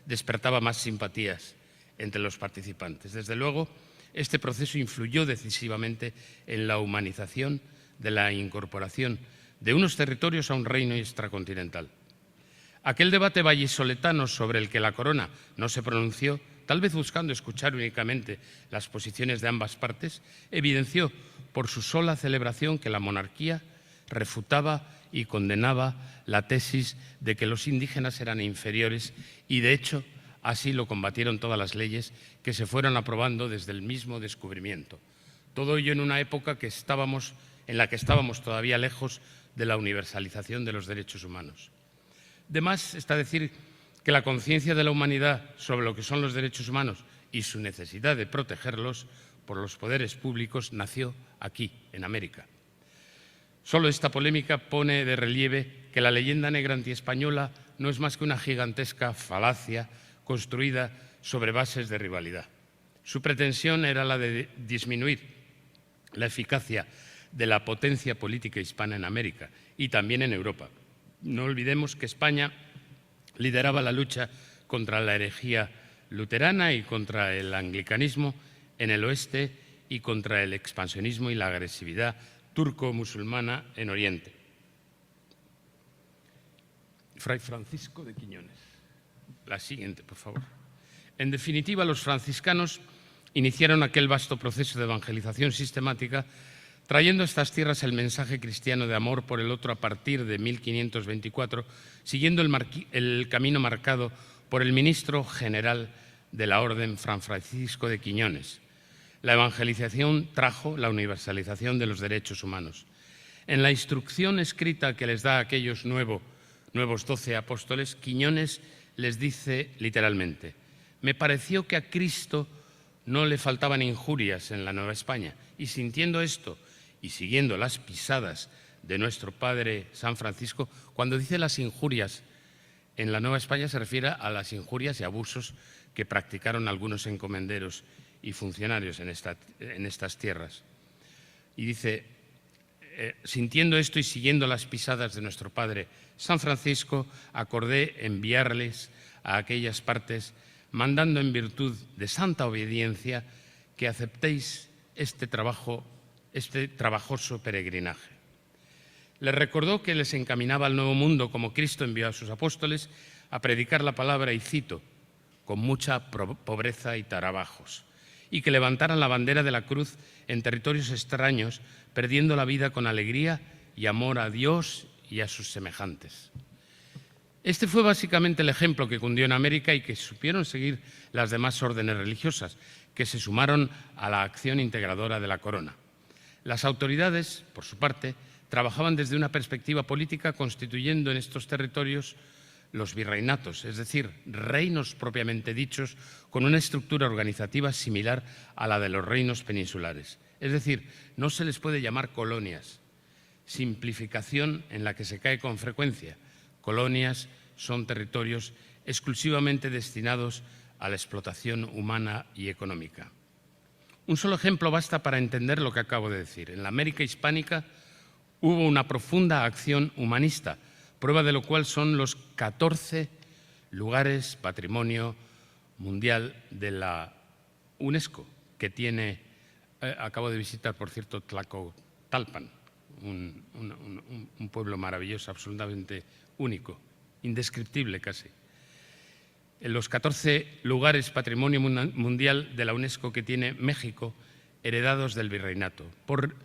despertaba más simpatías entre los participantes. Desde luego, este proceso influyó decisivamente en la humanización de la incorporación de unos territorios a un reino extracontinental. Aquel debate vallisoletano sobre el que la corona no se pronunció, tal vez buscando escuchar únicamente las posiciones de ambas partes, evidenció por su sola celebración que la monarquía refutaba y condenaba la tesis de que los indígenas eran inferiores y, de hecho, así lo combatieron todas las leyes que se fueron aprobando desde el mismo descubrimiento. Todo ello en una época en la que estábamos todavía lejos de la universalización de los derechos humanos. De más está decir que la conciencia de la humanidad sobre lo que son los derechos humanos y su necesidad de protegerlos por los poderes públicos nació aquí, en América. Solo esta polémica pone de relieve que la leyenda negra antiespañola no es más que una gigantesca falacia construida sobre bases de rivalidad. Su pretensión era la de disminuir la eficacia de la potencia política hispana en América y también en Europa. No olvidemos que España lideraba la lucha contra la herejía luterana y contra el anglicanismo en el oeste y contra el expansionismo y la agresividad turco-musulmana en Oriente. Fray Francisco de Quiñones. La siguiente, por favor. En definitiva, los franciscanos iniciaron aquel vasto proceso de evangelización sistemática, trayendo a estas tierras el mensaje cristiano de amor por el otro a partir de 1524, siguiendo el camino marcado por el ministro general de la Orden, Fray Francisco de Quiñones. La evangelización trajo la universalización de los derechos humanos. En la instrucción escrita que les da a aquellos nuevos 12 apóstoles, Quiñones les dice literalmente: «Me pareció que a Cristo no le faltaban injurias en la Nueva España, y sintiendo esto y siguiendo las pisadas de nuestro padre San Francisco», cuando dice las injurias en la Nueva España se refiere a las injurias y abusos que practicaron algunos encomenderos y funcionarios en estas tierras. Y dice: sintiendo esto y siguiendo las pisadas de nuestro padre San Francisco, acordé enviarles a aquellas partes, mandando en virtud de santa obediencia que aceptéis este trabajoso peregrinaje. Les recordó que les encaminaba al nuevo mundo como Cristo envió a sus apóstoles a predicar la palabra, y cito, con mucha pobreza y trabajos, y que levantaran la bandera de la cruz en territorios extraños, perdiendo la vida con alegría y amor a Dios y a sus semejantes. Este fue básicamente el ejemplo que cundió en América y que supieron seguir las demás órdenes religiosas, que se sumaron a la acción integradora de la corona. Las autoridades, por su parte, trabajaban desde una perspectiva política, constituyendo en estos territorios los virreinatos, es decir, reinos propiamente dichos, con una estructura organizativa similar a la de los reinos peninsulares. Es decir, no se les puede llamar colonias, simplificación en la que se cae con frecuencia. Colonias son territorios exclusivamente destinados a la explotación humana y económica. Un solo ejemplo basta para entender lo que acabo de decir. En la América hispánica hubo una profunda acción humanista, prueba de lo cual son los 14 lugares patrimonio mundial de la UNESCO, que tiene, acabo de visitar, por cierto, Tlacotalpan, un pueblo maravilloso, absolutamente único, indescriptible casi. En los 14 lugares patrimonio mundial de la UNESCO que tiene México, heredados del virreinato. Por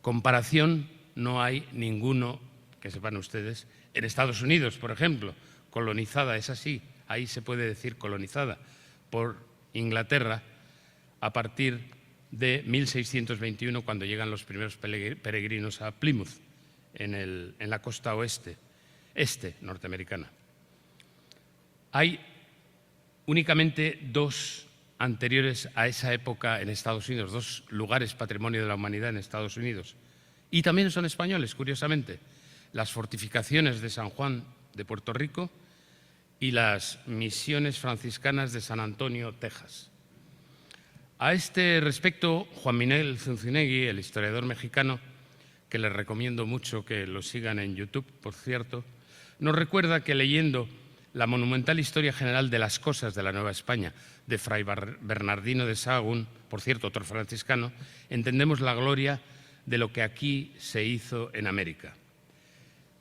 comparación, no hay ninguno, que sepan ustedes, en Estados Unidos, por ejemplo, colonizada, es así, ahí se puede decir colonizada, por Inglaterra a partir de 1621, cuando llegan los primeros peregrinos a Plymouth, en la costa este norteamericana. Hay únicamente dos anteriores a esa época en Estados Unidos, dos lugares patrimonio de la humanidad en Estados Unidos, y también son españoles, curiosamente: las fortificaciones de San Juan de Puerto Rico y las misiones franciscanas de San Antonio, Texas. A este respecto, Juan Miguel Zunzunegui, el historiador mexicano, que les recomiendo mucho que lo sigan en YouTube, por cierto, nos recuerda que leyendo la monumental historia general de las cosas de la Nueva España de Fray Bernardino de Sahagún, por cierto, otro franciscano, entendemos la gloria de lo que aquí se hizo en América.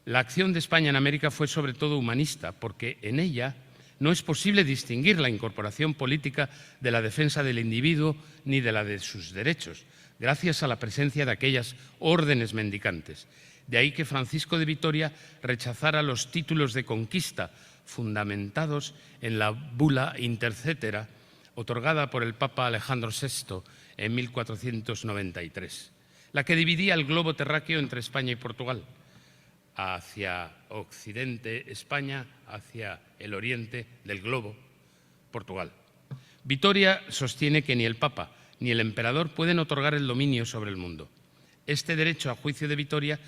La acción de España en América fue sobre todo humanista, porque en ella no es posible distinguir la incorporación política de la defensa del individuo ni de la de sus derechos, gracias a la presencia de aquellas órdenes mendicantes. De ahí que Francisco de Vitoria rechazara los títulos de conquista fundamentados en la bula intercetera otorgada por el Papa Alejandro VI en 1493, la que dividía el globo terráqueo entre España y Portugal, hacia occidente España, hacia el oriente del globo Portugal. Vitoria sostiene que ni el Papa ni el emperador pueden otorgar el dominio sobre el mundo. Este derecho, a juicio de Vitoria,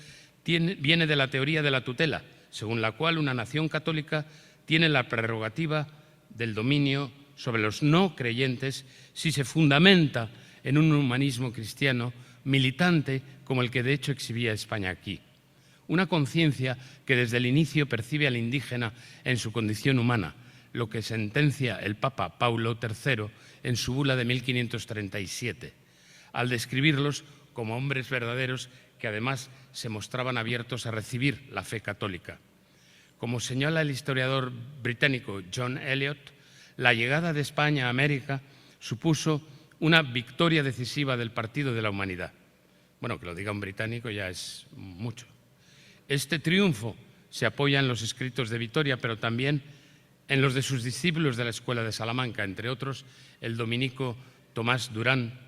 viene de la teoría de la tutela, según la cual una nación católica tiene la prerrogativa del dominio sobre los no creyentes si se fundamenta en un humanismo cristiano militante como el que de hecho exhibía España aquí. Una conciencia que desde el inicio percibe al indígena en su condición humana, lo que sentencia el Papa Paulo III en su bula de 1537, al describirlos como hombres verdaderos que además se mostraban abiertos a recibir la fe católica. Como señala el historiador británico John Eliot, la llegada de España a América supuso una victoria decisiva del Partido de la Humanidad. Bueno, que lo diga un británico ya es mucho. Este triunfo se apoya en los escritos de Vitoria, pero también en los de sus discípulos de la Escuela de Salamanca, entre otros el dominico Tomás Durán,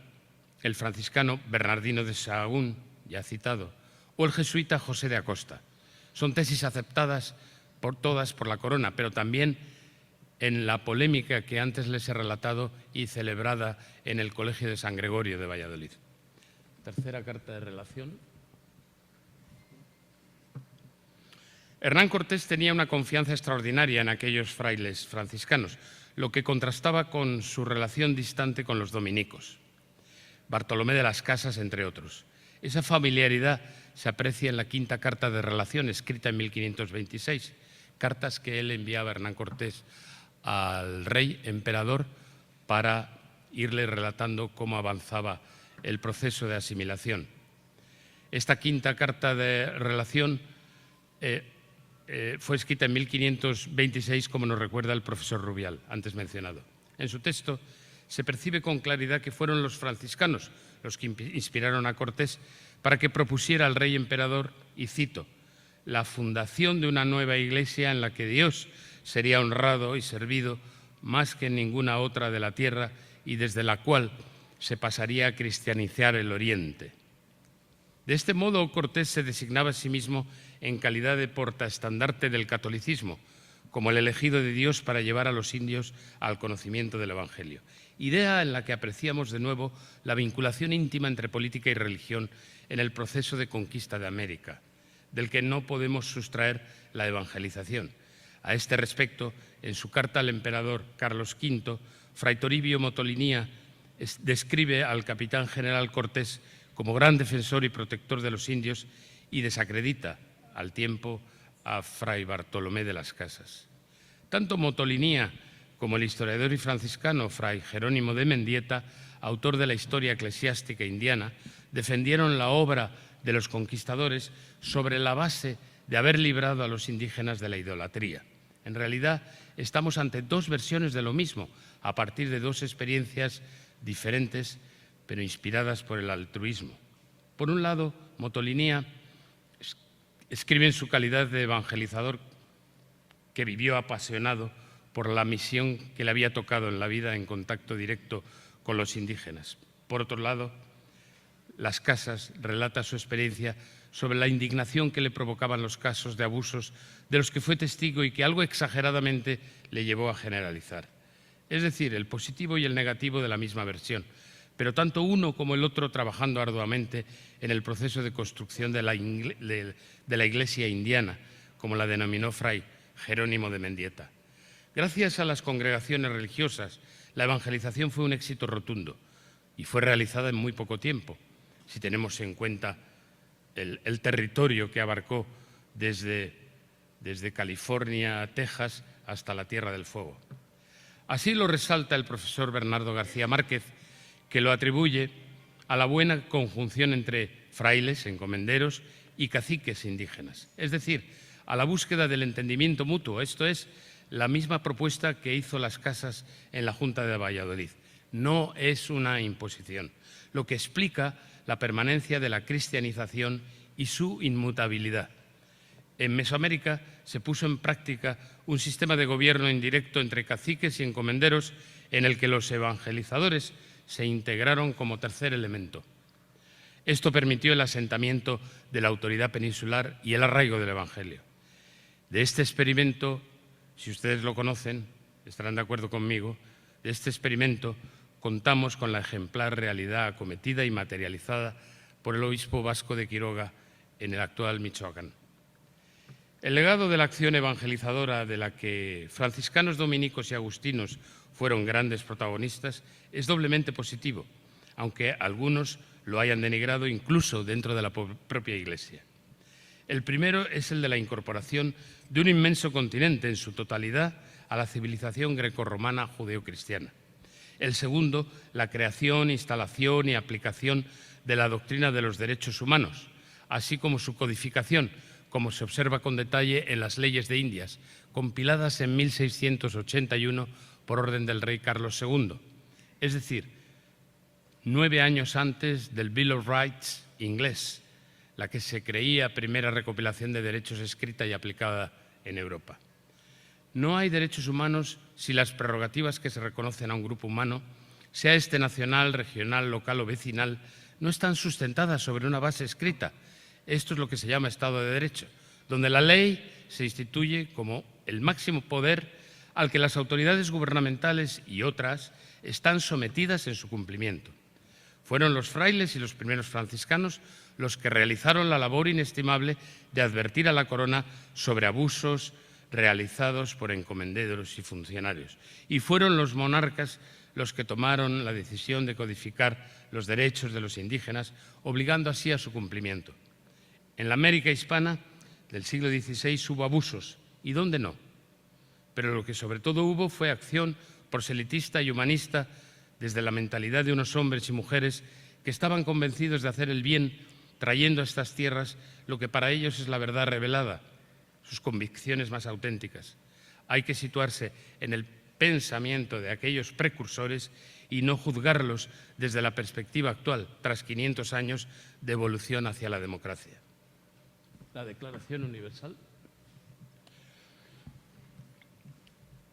el franciscano Bernardino de Sahagún, ya citado, o el jesuita José de Acosta. Son tesis aceptadas por todas por la Corona, pero también en la polémica que antes les he relatado y celebrada en el Colegio de San Gregorio de Valladolid. Tercera carta de relación. Hernán Cortés tenía una confianza extraordinaria en aquellos frailes franciscanos, lo que contrastaba con su relación distante con los dominicos, Bartolomé de las Casas, entre otros. Esa familiaridad se aprecia en la quinta carta de relación, escrita en 1526, cartas que él enviaba a Hernán Cortés al rey emperador para irle relatando cómo avanzaba el proceso de asimilación. Esta quinta carta de relación fue escrita en 1526, como nos recuerda el profesor Rubial, antes mencionado. En su texto se percibe con claridad que fueron los franciscanos los que inspiraron a Cortés para que propusiera al rey emperador, y cito, la fundación de una nueva iglesia en la que Dios sería honrado y servido más que en ninguna otra de la tierra y desde la cual se pasaría a cristianizar el Oriente. De este modo, Cortés se designaba a sí mismo en calidad de portaestandarte del catolicismo, como el elegido de Dios para llevar a los indios al conocimiento del Evangelio. Idea en la que apreciamos de nuevo la vinculación íntima entre política y religión en el proceso de conquista de América, del que no podemos sustraer la evangelización. A este respecto, en su carta al emperador Carlos V, Fray Toribio Motolinía describe al capitán general Cortés como gran defensor y protector de los indios y desacredita al tiempo a Fray Bartolomé de las Casas. Tanto Motolinía como el historiador y franciscano Fray Jerónimo de Mendieta, autor de la historia eclesiástica indiana, defendieron la obra de los conquistadores sobre la base de haber librado a los indígenas de la idolatría. En realidad, estamos ante dos versiones de lo mismo, a partir de dos experiencias diferentes, pero inspiradas por el altruismo. Por un lado, Motolinía escribe en su calidad de evangelizador que vivió apasionado por la misión que le había tocado en la vida en contacto directo con los indígenas. Por otro lado, Las Casas relata su experiencia sobre la indignación que le provocaban los casos de abusos de los que fue testigo y que algo exageradamente le llevó a generalizar. Es decir, el positivo y el negativo de la misma versión, pero tanto uno como el otro trabajando arduamente en el proceso de construcción de la iglesia indiana, como la denominó Fray Jerónimo de Mendieta. Gracias a las congregaciones religiosas, la evangelización fue un éxito rotundo y fue realizada en muy poco tiempo, si tenemos en cuenta el territorio que abarcó desde California a Texas hasta la Tierra del Fuego. Así lo resalta el profesor Bernardo García Márquez, que lo atribuye a la buena conjunción entre frailes, encomenderos y caciques indígenas, es decir, a la búsqueda del entendimiento mutuo. Esto es la misma propuesta que hizo Las Casas en la Junta de Valladolid. No es una imposición, lo que explica la permanencia de la cristianización y su inmutabilidad. En Mesoamérica se puso en práctica un sistema de gobierno indirecto entre caciques y encomenderos en el que los evangelizadores se integraron como tercer elemento. Esto permitió el asentamiento de la autoridad peninsular y el arraigo del Evangelio. De este experimento, si ustedes lo conocen, estarán de acuerdo conmigo, de este experimento contamos con la ejemplar realidad acometida y materializada por el obispo vasco de Quiroga en el actual Michoacán. El legado de la acción evangelizadora de la que franciscanos, dominicos y agustinos fueron grandes protagonistas es doblemente positivo, aunque algunos lo hayan denigrado incluso dentro de la propia Iglesia. El primero es el de la incorporación de un inmenso continente en su totalidad a la civilización grecorromana judeocristiana. El segundo, la creación, instalación y aplicación de la doctrina de los derechos humanos, así como su codificación, como se observa con detalle en las leyes de Indias, compiladas en 1681 por orden del rey Carlos II, es decir, 9 años antes del Bill of Rights inglés, la que se creía primera recopilación de derechos escrita y aplicada en Europa. No hay derechos humanos si las prerrogativas que se reconocen a un grupo humano, sea este nacional, regional, local o vecinal, no están sustentadas sobre una base escrita. Esto es lo que se llama Estado de Derecho, donde la ley se instituye como el máximo poder al que las autoridades gubernamentales y otras están sometidas en su cumplimiento. Fueron los frailes y los primeros franciscanos los que realizaron la labor inestimable de advertir a la corona sobre abusos realizados por encomenderos y funcionarios. Y fueron los monarcas los que tomaron la decisión de codificar los derechos de los indígenas, obligando así a su cumplimiento. En la América hispana del siglo XVI hubo abusos, ¿y dónde no? Pero lo que sobre todo hubo fue acción proselitista y humanista desde la mentalidad de unos hombres y mujeres que estaban convencidos de hacer el bien, trayendo a estas tierras lo que para ellos es la verdad revelada, sus convicciones más auténticas. Hay que situarse en el pensamiento de aquellos precursores y no juzgarlos desde la perspectiva actual, tras 500 años de evolución hacia la democracia. La Declaración Universal.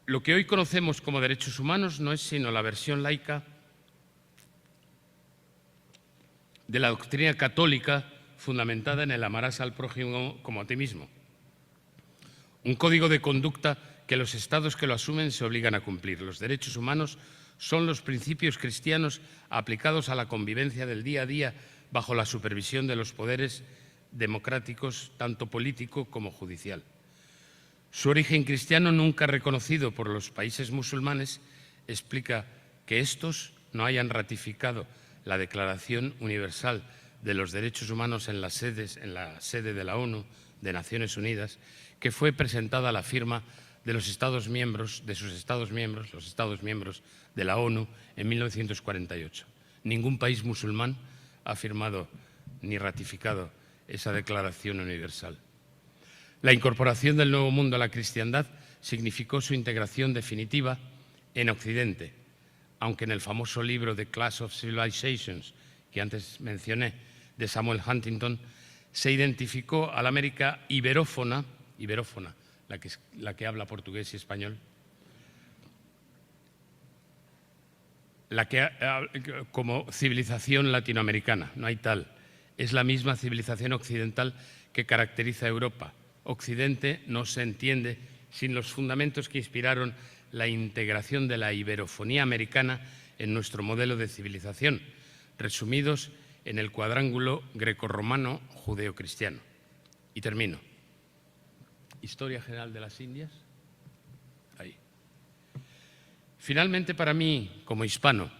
Lo que hoy conocemos como derechos humanos no es sino la versión laica de la doctrina católica fundamentada en el amarás al prójimo como a ti mismo. Un código de conducta que los estados que lo asumen se obligan a cumplir. Los derechos humanos son los principios cristianos aplicados a la convivencia del día a día bajo la supervisión de los poderes democráticos, tanto político como judicial. Su origen cristiano, nunca reconocido por los países musulmanes, explica que estos no hayan ratificado la Declaración Universal de los Derechos Humanos en la sede de la ONU, de Naciones Unidas, que fue presentada a la firma de los Estados miembros, los Estados miembros de la ONU en 1948. Ningún país musulmán ha firmado ni ratificado esa Declaración Universal. La incorporación del Nuevo Mundo a la cristiandad significó su integración definitiva en Occidente, aunque en el famoso libro The Clash of Civilizations, que antes mencioné, de Samuel Huntington, se identificó a la América iberófona, la que habla portugués y español, como civilización latinoamericana. No hay tal. Es la misma civilización occidental que caracteriza a Europa. Occidente no se entiende sin los fundamentos que inspiraron la integración de la iberofonía americana en nuestro modelo de civilización, resumidos en el cuadrángulo grecorromano judeocristiano. Y termino. Historia general de las Indias. Ahí. Finalmente, para mí, como hispano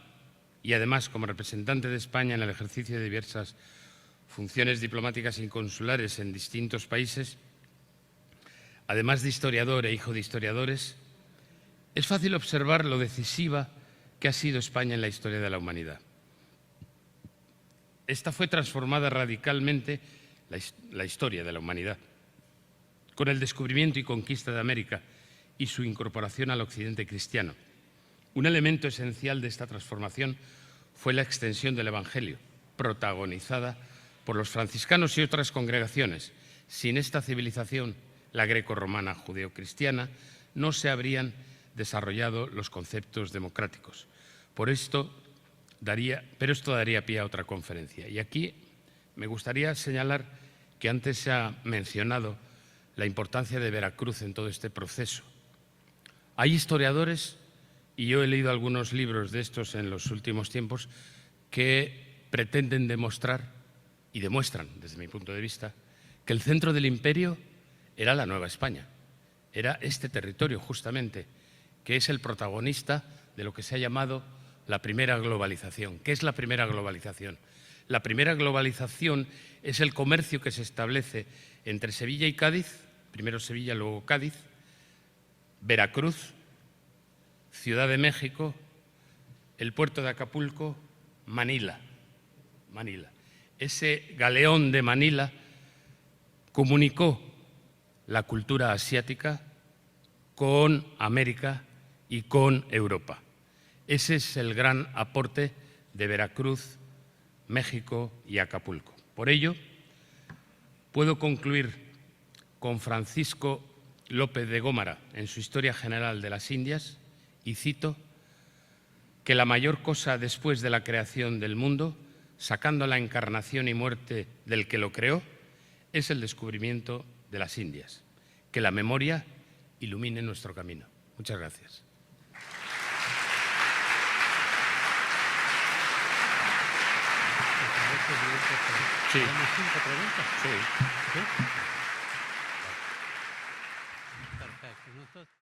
y además como representante de España en el ejercicio de diversas funciones diplomáticas y consulares en distintos países, además de historiador e hijo de historiadores, es fácil observar lo decisiva que ha sido España en la historia de la humanidad. Esta fue transformada radicalmente, la historia de la humanidad, con el descubrimiento y conquista de América y su incorporación al occidente cristiano. Un elemento esencial de esta transformación fue la extensión del Evangelio, protagonizada por los franciscanos y otras congregaciones. Sin esta civilización, la grecorromana judeocristiana, no se habrían desarrollado los conceptos democráticos. Pero esto daría pie a otra conferencia. Y aquí me gustaría señalar que antes se ha mencionado la importancia de Veracruz en todo este proceso. Hay historiadores, y yo he leído algunos libros de estos en los últimos tiempos, que pretenden demostrar, y demuestran desde mi punto de vista, que el centro del imperio era la Nueva España. Era este territorio, justamente, que es el protagonista de lo que se ha llamado la primera globalización. ¿Qué es la primera globalización? La primera globalización es el comercio que se establece entre Sevilla y Cádiz, primero Sevilla, luego Cádiz, Veracruz, Ciudad de México, el puerto de Acapulco, Manila. Ese galeón de Manila comunicó la cultura asiática con América y con Europa. Ese es el gran aporte de Veracruz, México y Acapulco. Por ello, puedo concluir con Francisco López de Gómara en su Historia General de las Indias, y cito, que la mayor cosa después de la creación del mundo, sacando la encarnación y muerte del que lo creó, es el descubrimiento de las Indias. Que la memoria ilumine nuestro camino. Muchas gracias. Sí. ¿Tenemos 5 preguntas? Sí. ¿Sí? Perfecto. Entonces,